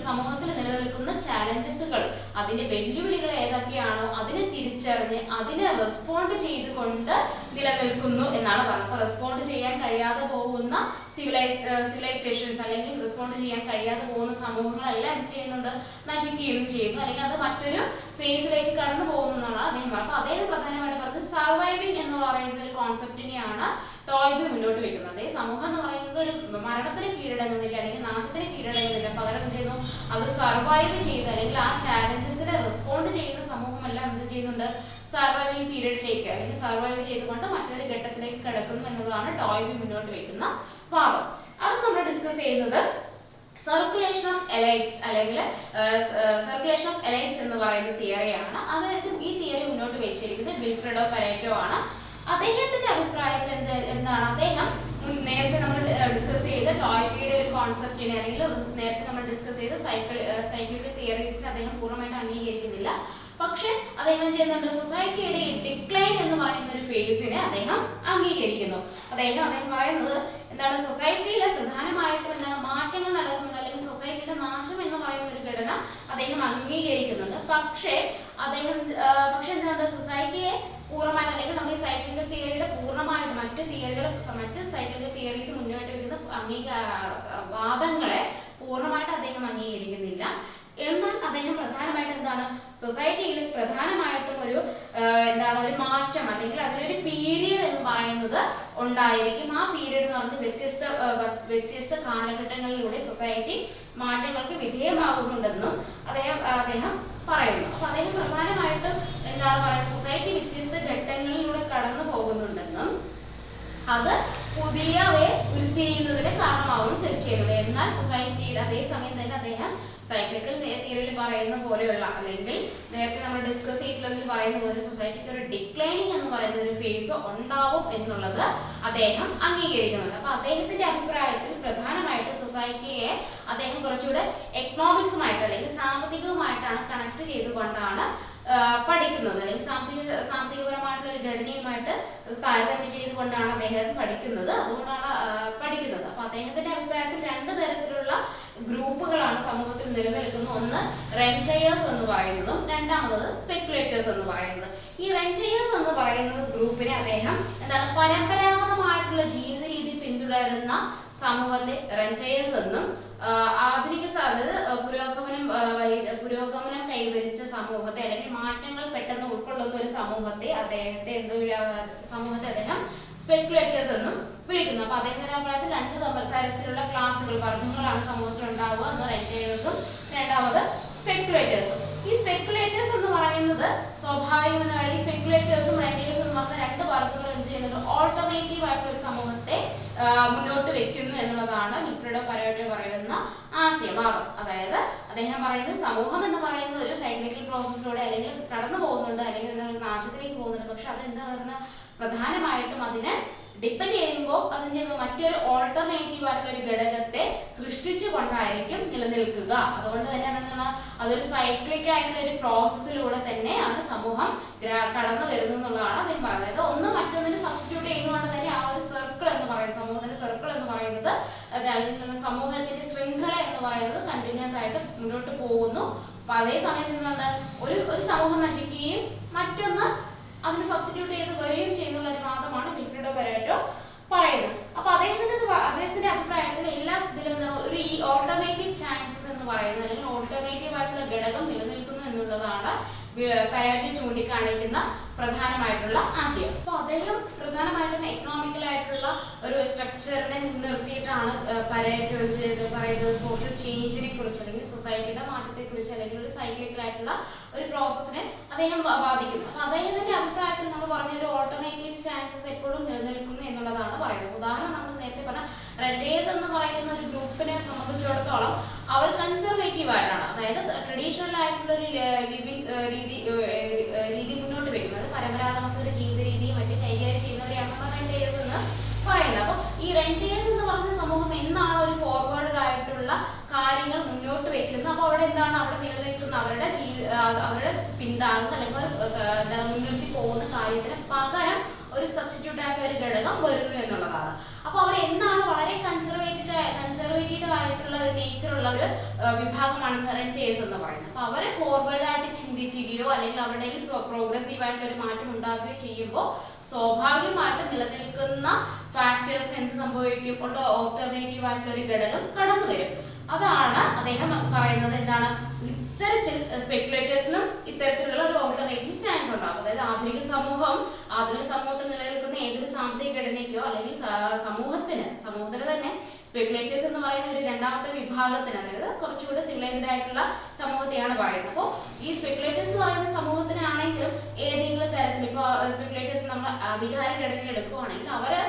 സമൂഹത്തിൽ നിലനിൽക്കുന്ന ചാലഞ്ചസുകൾ അതിന്റെ വെല്ലുവിളികൾ ഏതൊക്കെയാണോ അതിനെ തിരിച്ചറിഞ്ഞ് അതിനെ റെസ്പോണ്ട് ചെയ്തുകൊണ്ട് നിലനിൽക്കുന്നു എന്നാണ് പറയുന്നത്. അപ്പൊ റെസ്പോണ്ട് ചെയ്യാൻ കഴിയാതെ പോകുന്ന സിവിലൈസേഷൻസ് അല്ലെങ്കിൽ റെസ്പോണ്ട് ചെയ്യാൻ കഴിയാതെ പോകുന്ന സമൂഹങ്ങളെല്ലാം എന്ത് ചെയ്യുന്നുണ്ട്? നശിക്കുകയും ചെയ്യുന്നു അല്ലെങ്കിൽ അത് മറ്റൊരു ഫേസിലേക്ക് കടന്നു പോകുന്നു എന്നാണ് അദ്ദേഹം പറയുന്നത്. അപ്പൊ അദ്ദേഹം പ്രധാനമായിട്ട് പറഞ്ഞത് സർവൈവിംഗ് എന്ന് പറയുന്ന ഒരു കോൺസെപ്റ്റിനെയാണ് ടോയ്ബി മുന്നോട്ട് വെക്കുന്നത്. അതേ സമൂഹം എന്ന് പറയുന്നത് ഒരു മരണത്തിന് കീഴടങ്ങുന്നില്ല അല്ലെങ്കിൽ നാശത്തിന് കീഴടങ്ങുന്നില്ല. പകരം എന്ത് ചെയ്യുന്നു? അത് സർവൈവ് ചെയ്ത് അല്ലെങ്കിൽ ആ ചാലഞ്ചസിനെ റെസ്പോണ്ട് ചെയ്യുന്ന സമൂഹമെല്ലാം എന്ത് ചെയ്യുന്നുണ്ട്? സർവൈവിംഗ് പീരീഡിലേക്ക് അല്ലെങ്കിൽ സർവൈവ് ചെയ്തുകൊണ്ട് മറ്റൊരു ഘട്ടത്തിലേക്ക് കടക്കുന്നു എന്നതാണ് ടോയ്ബി മുന്നോട്ട് വെക്കുന്ന വാദം. അടുത്ത് നമ്മൾ ഡിസ്കസ് ചെയ്യുന്നത് സർക്കുലേഷൻ ഓഫ് എലൈറ്റ്സ് അല്ലെങ്കിൽ സർക്കുലേഷൻ ഓഫ് എലൈറ്റ്സ് എന്ന് പറയുന്ന തിയറിയാണ്. അതായത് ഈ തിയറി മുന്നോട്ട് വെച്ചിരിക്കുന്നത് വിൽഫ്രെഡോ പരേറ്റോ ആണ്. അദ്ദേഹത്തിന്റെ അഭിപ്രായത്തിൽ എന്താണ്? അദ്ദേഹം നേരത്തെ നമ്മൾ ഡിസ്കസ് ചെയ്ത ടോയ്ബിയുടെ ഒരു കോൺസെപ്റ്റിനെ അല്ലെങ്കിൽ നേരത്തെ നമ്മൾ ഡിസ്കസ് ചെയ്ത സൈക്ലിക്കൽ തിയറീസിനെ അദ്ദേഹം പൂർണ്ണമായിട്ട് അംഗീകരിക്കുന്നില്ല. പക്ഷെ അദ്ദേഹം ചെയ്യുന്നുണ്ട്? സൊസൈറ്റിയുടെ ഡിക്ലൈൻ എന്ന് പറയുന്ന ഒരു ഫേസിനെ അദ്ദേഹം അംഗീകരിക്കുന്നു. അദ്ദേഹം പറയുന്നത് എന്താണ്? സൊസൈറ്റിയിൽ പ്രധാനമായിട്ടും മാറ്റങ്ങൾ നടക്കുന്നുണ്ട് അല്ലെങ്കിൽ സൊസൈറ്റിയുടെ നാശം എന്ന് പറയുന്ന ഒരു ഘടന അദ്ദേഹം അംഗീകരിക്കുന്നുണ്ട്. പക്ഷെ എന്താണ്? സൊസൈറ്റിയെ പൂർണ്ണമായിട്ട് അല്ലെങ്കിൽ നമ്മൾ ഈ സൈക്ലിക്കൽ തിയറിയുടെ പൂർണ്ണമായിട്ട് മറ്റ് സൈക്ലിക്കൽ തിയറീസ് മുന്നോട്ട് വെക്കുന്ന വാദങ്ങളെ പൂർണ്ണമായിട്ട് അദ്ദേഹം അംഗീകരിക്കുന്നില്ല. എന്നാൽ അദ്ദേഹം പ്രധാനമായിട്ട് സൊസൈറ്റിയിൽ പ്രധാനമായിട്ടും ഒരു മാറ്റം അല്ലെങ്കിൽ അതിനൊരു പീരീഡ് എന്ന് പറയുന്നത് ഉണ്ടായിരിക്കും. ആ പീരീഡ് എന്ന് പറയുന്നത് വ്യത്യസ്ത കാലഘട്ടങ്ങളിലൂടെ സൊസൈറ്റി മാറ്റങ്ങൾക്ക് വിധേയമാകുന്നുണ്ടെന്നും അദ്ദേഹം പറയുന്നു. അപ്പൊ അദ്ദേഹം പ്രധാനമായിട്ടും പറയുന്നത് സൊസൈറ്റി വ്യത്യസ്ത ഘട്ടങ്ങളിലൂടെ കടന്നു പോകുന്നുണ്ടെന്നും അത് പുതിയവയെ ഉരുത്തിരിയുന്നതിന് കാരണമാകും ചെയ്യുന്നത്. എന്നാൽ സൊസൈറ്റിയുടെ അതേസമയം തന്നെ അദ്ദേഹം സൈക്ലിക്കൽ തിയറിയിൽ പറയുന്ന പോലെയുള്ള അല്ലെങ്കിൽ നേരത്തെ നമ്മൾ ഡിസ്കസ് ചെയ്തിട്ടുള്ളതിൽ പറയുന്ന പോലെ സൊസൈറ്റിക്ക് ഒരു ഡിക്ലൈനിങ് എന്ന് പറയുന്ന ഒരു ഫേസ് ഉണ്ടാവും എന്നുള്ളത് അദ്ദേഹം അംഗീകരിക്കുന്നുണ്ട്. അപ്പൊ അദ്ദേഹത്തിന്റെ അഭിപ്രായത്തിൽ പ്രധാനമായിട്ട് സൊസൈറ്റിയെ അദ്ദേഹം കുറച്ചുകൂടെ എക്കണോമിക്സുമായിട്ട് അല്ലെങ്കിൽ സാമ്പത്തികവുമായിട്ടാണ് കണക്ട് ചെയ്തുകൊണ്ടാണ് പഠിക്കുന്നത് അല്ലെങ്കിൽ സാമ്പത്തികപരമായിട്ടുള്ള ഒരു ഘടനയുമായിട്ട് താരതമ്യം ചെയ്തുകൊണ്ടാണ് അദ്ദേഹം പഠിക്കുന്നത്. അപ്പൊ അദ്ദേഹത്തിന്റെ അഭിപ്രായത്തിൽ രണ്ട് തരത്തിലുള്ള ഗ്രൂപ്പുകളാണ് സമൂഹത്തിൽ നിലനിൽക്കുന്നത്. ഒന്ന് റെന്റയേഴ്സ് എന്ന് പറയുന്നതും രണ്ടാമത് സ്പെക്കുലേറ്റേഴ്സ് എന്ന് പറയുന്നത്. ഈ റെന്റയേഴ്സ് എന്ന് പറയുന്ന ഗ്രൂപ്പിനെ അദ്ദേഹം പരമ്പരാഗതമായിട്ടുള്ള ജീവിത രീതി പിന്തുടരുന്ന സമൂഹത്തെ റെന്റയേഴ്സ് എന്നും ആധുനിക പുരോഗമനം കൈവരിച്ച സമൂഹത്തെ അല്ലെങ്കിൽ മാറ്റങ്ങൾ പെട്ടെന്ന് ഉൾക്കൊള്ളുന്ന ഒരു സമൂഹത്തെ അദ്ദേഹം സ്പെക്കുലേറ്റേഴ്സ് എന്നും വിളിക്കുന്നു. അപ്പൊ അദ്ദേഹത്തിന്റെ അഭിപ്രായത്തിൽ രണ്ട് തരത്തിലുള്ള ക്ലാസുകൾ വർഗങ്ങളാണ് സമൂഹത്തിൽ ഉണ്ടാവുക. ഒന്ന് റെന്റയേഴ്സും രണ്ടാമത് സ്പെക്കുലേറ്റേഴ്സും. ഈ സ്പെക്കുലേറ്റേഴ്സ് എന്ന് പറയുന്നത് സ്വാഭാവികമായി ഈ സ്പെക്കുലേറ്റേഴ്സും റെന്റയേഴ്സും എന്ന് പറഞ്ഞ രണ്ട് വർഗങ്ങൾ എന്ത് ചെയ്യുന്നുണ്ട്, ഓൾട്ടർനേറ്റീവ് ആയിട്ടുള്ള ഒരു സമൂഹത്തെ മുന്നോട്ട് വെക്കുന്നു എന്നുള്ളതാണ് വിൽഫ്രെഡോ പരേറ്റോ പറയുന്ന ആശയവാദം. അതായത് അദ്ദേഹം പറയുന്നത് സമൂഹം എന്ന് പറയുന്ന ഒരു സൈക്ലിക്കൽ പ്രോസസ്സിലൂടെ അല്ലെങ്കിൽ കടന്നു പോകുന്നുണ്ട്, അല്ലെങ്കിൽ നാശത്തിലേക്ക് പോകുന്നുണ്ട്. പക്ഷെ അതെന്താ പറയുക, പ്രധാനമായിട്ടും അതിനെ ഡിപ്പെൻഡ് ചെയ്യുമ്പോൾ അതിന് ചെയ്യുന്ന മറ്റൊരു ഓൾട്ടർനേറ്റീവ് ആയിട്ടുള്ള ഒരു ഘടകത്തെ സൃഷ്ടിച്ചു കൊണ്ടായിരിക്കും നിലനിൽക്കുക. അതുകൊണ്ട് തന്നെ എന്താണ്, അതൊരു സൈക്ലിക് ആയിട്ടുള്ള ഒരു പ്രോസസ്സിലൂടെ തന്നെയാണ് സമൂഹം കടന്നു വരുന്നത് എന്നുള്ളതാണ് അദ്ദേഹം പറയുന്നത്. അതായത് ഒന്ന് മറ്റൊന്നിന് സബ്സ്റ്റിറ്റ്യൂട്ട് ചെയ്യുന്നതുകൊണ്ട് തന്നെ ആ ഒരു സർക്കിൾ എന്ന് പറയുന്നത്, സമൂഹത്തിന്റെ സർക്കിൾ എന്ന് പറയുന്നത്, സമൂഹത്തിന്റെ ശൃംഖല എന്ന് പറയുന്നത് കണ്ടിന്യൂസ് ആയിട്ട് മുന്നോട്ട് പോകുന്നു. അപ്പൊ അതേ സമയത്ത് എന്താണ്, ഒരു സമൂഹം നശിക്കുകയും മറ്റൊന്ന് അതിന് സബ്സ്റ്റിറ്റ്യൂട്ട് ചെയ്ത് വരികയും ചെയ്യുന്നുള്ള ഒരു വാദമാണ് വിൽഫ്രെഡോ പരേറ്റോ പറയുന്നത്. അപ്പൊ അദ്ദേഹത്തിന്റെ അഭിപ്രായത്തിൽ എല്ലാ ഇതിലും ഒരു ഈ ഓൾട്ടർനേറ്റീവ് ചാൻസസ് എന്ന് പറയുന്നത് അല്ലെങ്കിൽ ഓൾട്ടർനേറ്റീവ് ആയിട്ടുള്ള ഘടകം നിലനിൽക്കുന്നു എന്നുള്ളതാണ് പരേറ്റോ ചൂണ്ടിക്കാണിക്കുന്ന പ്രധാനമായിട്ടുള്ള ആശയം. അപ്പൊ അദ്ദേഹം പ്രധാനമായിട്ടും എക്കണോമിക്കൽ ആയിട്ടുള്ള ഒരു സ്ട്രക്ചറിനെ മുൻനിർത്തിയിട്ടാണ് പരേറ്റോ പറയുന്നത് സോഷ്യൽ ചേഞ്ചിനെ കുറിച്ച് അല്ലെങ്കിൽ സൊസൈറ്റിയുടെ മാറ്റത്തെ കുറിച്ച് അല്ലെങ്കിൽ ഒരു സൈക്ലിക്കൽ ആയിട്ടുള്ള ഒരു പ്രോസസ്സിനെ അദ്ദേഹം വാദിക്കുന്നത്. അപ്പൊ അദ്ദേഹത്തിന്റെ അഭിപ്രായത്തിൽ നമ്മൾ പറഞ്ഞ ഒരു ഓൾട്ടർനേറ്റീവ് ചാൻസസ് എപ്പോഴും നിലനിൽക്കുന്നു എന്നുള്ളതാണ് പറയുന്നത്. ഉദാഹരണം നമ്മൾ നേരത്തെ പറഞ്ഞ റെന്റയേഴ്സ് എന്ന് പറയുന്ന ഒരു ഗ്രൂപ്പിനെ സംബന്ധിച്ചിടത്തോളം അവർ കൺസർവേറ്റീവ് ആയിട്ടാണ്, അതായത് ട്രഡീഷണൽ ആയിട്ടുള്ള ഒരു ലിവിങ് രീതി മുന്നോട്ട് വെക്കുന്നത്, പരമ്പരാഗതമായിട്ടുള്ള ജീവിത രീതിയും മറ്റും കൈകാര്യം ചെയ്യുന്നവരെയാണ് റെന്റയേഴ്സ് എന്ന് പറയുന്നത്. അപ്പൊ ഈ റെന്റയേഴ്സ് എന്ന് പറയുന്ന സമൂഹം എന്നാണ് ഒരു ഫോർവേഡ് ആയിട്ടുള്ള കാര്യങ്ങൾ മുന്നോട്ട് വെക്കുന്നത്. അപ്പൊ അവിടെ എന്താണ്, അവിടെ നിലനിൽക്കുന്ന അവരുടെ പിന്താങ്ങുന്ന അല്ലെങ്കിൽ മുൻനിർത്തി പോകുന്ന കാര്യത്തിന് പകരം ഒരു സബ്സ്റ്റിറ്റ്യൂട്ട് ആയിട്ടുള്ള ഒരു ഘടകം വരുന്നു എന്നുള്ളതാണ്. അപ്പൊ അവർ എന്താണ് വളരെ കൺസർവേറ്റീവ് ആയിട്ടുള്ള ഒരു നേച്ചറുള്ള ഒരു വിഭാഗമാണ് റെന്റയേഴ്സ് എന്ന് പറയുന്നത്. അപ്പൊ അവരെ ഫോർവേഡ് ആയിട്ട് ചിന്തിക്കുകയോ അല്ലെങ്കിൽ അവരുടെ പ്രോഗ്രസീവ് ആയിട്ടുള്ള ഒരു മാറ്റം ഉണ്ടാക്കുകയോ ചെയ്യുമ്പോൾ സ്വാഭാവികമായിട്ട് നിലനിൽക്കുന്ന ഫാക്ടേഴ്സിന് എന്ത് സംഭവിക്കും, ഓൾട്ടർനേറ്റീവ് ആയിട്ടുള്ള ഒരു ഘടകം കടന്നു വരും. അതാണ് അദ്ദേഹം പറയുന്നത്. എന്താണ്, ഇത്തരത്തിൽ സ്പെക്കുലേറ്റേഴ്സിനും ഇത്തരത്തിലുള്ള ഒരു ഓൾട്ടർനേറ്റീവ് ചാൻസ് ഉണ്ടാകും. അതായത് ആധുനിക സമൂഹത്തിൽ നിലനിൽക്കുന്ന ഏതൊരു സാമ്പത്തിക ഘടനയ്ക്കോ അല്ലെങ്കിൽ സമൂഹത്തിന് തന്നെ സ്പെക്കുലേറ്റേഴ്സ് എന്ന് പറയുന്ന ഒരു രണ്ടാമത്തെ വിഭാഗത്തിന്, അതായത് കുറച്ചുകൂടി സിവിലൈസ്ഡ് ആയിട്ടുള്ള സമൂഹത്തെയാണ് പറയുന്നത്. അപ്പോൾ ഈ സ്പെക്കുലേറ്റേഴ്സ് എന്ന് പറയുന്ന സമൂഹത്തിനാണെങ്കിലും ഏതെങ്കിലും തരത്തിൽ ഇപ്പോൾ സ്പെക്കുലേറ്റേഴ്സ് നമ്മൾ അധികാര ഘടനയിൽ എടുക്കുകയാണെങ്കിൽ അവര്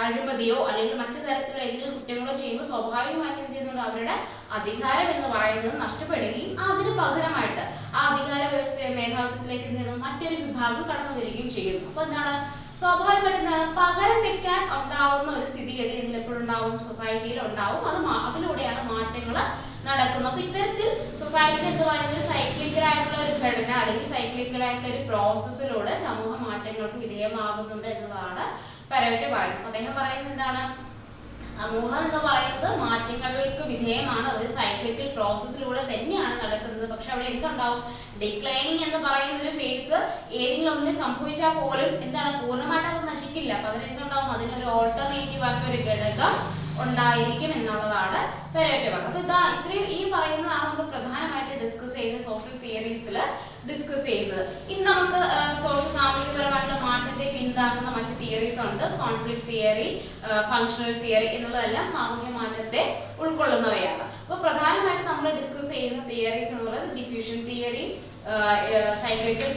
അഴിമതിയോ അല്ലെങ്കിൽ മറ്റു തരത്തിലുള്ള ഏതെങ്കിലും കുറ്റങ്ങളോ ചെയ്യുമ്പോൾ സ്വാഭാവികമായിട്ട് എന്ത് ചെയ്യുന്നുണ്ട്, അവരുടെ അധികാരം എന്ന് പറയുന്നത് നഷ്ടപ്പെടുകയും അതിന് പകരമായിട്ട് ആ അധികാര വ്യവസ്ഥയെ മേധാവിത്വത്തിലേക്ക് മറ്റൊരു വിഭാഗം കടന്നു വരികയും ചെയ്യുന്നു. അപ്പൊ എന്താണ്, സ്വാഭാവികമായിട്ട് എന്താണ്, പകരം വെക്കാൻ ഉണ്ടാവുന്ന ഒരു സ്ഥിതിഗതി എപ്പോഴുണ്ടാവും, സൊസൈറ്റിയിൽ ഉണ്ടാവും. അതിലൂടെയാണ് മാറ്റങ്ങൾ നടക്കുന്നത്. അപ്പൊ ഇത്തരത്തിൽ സൊസൈറ്റി എന്ന് പറയുന്ന ഒരു സൈക്ലിക്കൽ ആയിട്ടുള്ള ഒരു ഘടന അല്ലെങ്കിൽ സൈക്ലിക്കൽ ആയിട്ടുള്ള ഒരു പ്രോസസ്സിലൂടെ സമൂഹ മാറ്റങ്ങൾക്ക് വിധേയമാകുന്നുണ്ട് എന്നുള്ളതാണ് പരേറ്റോ പറയുന്നത്. അദ്ദേഹം പറയുന്നത് എന്താണ്, സമൂഹം എന്ന് പറയുന്നത് മാറ്റങ്ങൾക്ക് വിധേയമാണ്, അതൊരു സൈക്ലിക്കൽ പ്രോസസ്സിലൂടെ തന്നെയാണ് നടക്കുന്നത്. പക്ഷെ അവിടെ എന്തുണ്ടാവും, ഡിക്ലൈനിങ് എന്ന് പറയുന്ന ഒരു ഫേസ് ഏതെങ്കിലും ഒന്നിന് സംഭവിച്ചാൽ പോലും എന്താണ്, പൂർണ്ണമായിട്ട് അത് നശിക്കില്ല. പകരം എന്തുണ്ടാവും, അതിനൊരു ഓൾട്ടർനേറ്റീവ് ആയിട്ടുള്ള ഒരു ഘടകം ഉണ്ടായിരിക്കും എന്നുള്ളതാണ് പരേറ്റോ പറയുന്നത്. അപ്പൊ ഇത്രയും ഈ പറയുന്നതാണ് നമ്മൾ പ്രധാനമായിട്ട് ഡിസ്കസ് ചെയ്യുന്നത്, സോഷ്യൽ തിയറീസിൽ ഡിസ്കസ് ചെയ്യുന്നത്. ഇനി നമുക്ക് സാമൂഹികപരമായിട്ടുള്ള മാറ്റത്തെ പിന്താങ്ങുന്ന മറ്റ് തിയറീസ് ഉണ്ട്. കോൺഫ്ലിക്ട് തിയറി, ഫങ്ഷണൽ തിയറി എന്നുള്ളതെല്ലാം സാമൂഹ്യ മാറ്റത്തെ ഉൾക്കൊള്ളുന്നവയാണ്. അപ്പോൾ പ്രധാനമായിട്ട് നമ്മൾ ഡിസ്കസ് ചെയ്യുന്ന തിയറീസ് എന്ന് പറയുന്നത് ഡിഫ്യൂഷൻ തിയറി, സൈക്ലിക്കൽ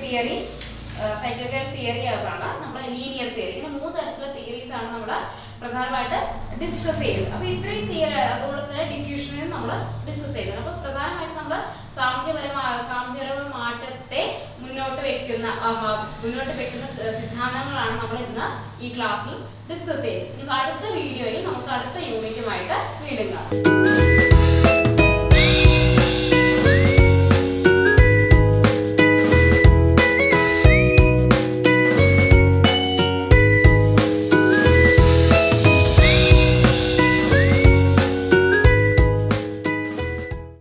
തിയറി ആണ് നമ്മൾ ലീനിയർ തിയറി. ഇങ്ങനെ 3 തരത്തിലുള്ള തിയറീസ് ആണ് നമ്മൾ പ്രധാനമായിട്ട് ഡിസ്കസ് ചെയ്യുന്നത്. അപ്പൊ ഇത്രയും തിയറി, അതുപോലെ തന്നെ ഡിഫ്യൂഷനും നമ്മൾ ഡിസ്കസ് ചെയ്യുന്നത്. അപ്പൊ പ്രധാനമായിട്ട് നമ്മൾ സാമൂഹ്യപരമായ മാറ്റത്തെ മുന്നോട്ട് വെക്കുന്ന സിദ്ധാന്തങ്ങളാണ് നമ്മൾ ഇന്ന് ഈ ക്ലാസ്സിൽ ഡിസ്കസ് ചെയ്യുന്നത്. ഇനി അടുത്ത വീഡിയോയിൽ നമുക്ക് അടുത്ത യൂണിറ്റുമായിട്ട് വീണ്ടും കാണാം.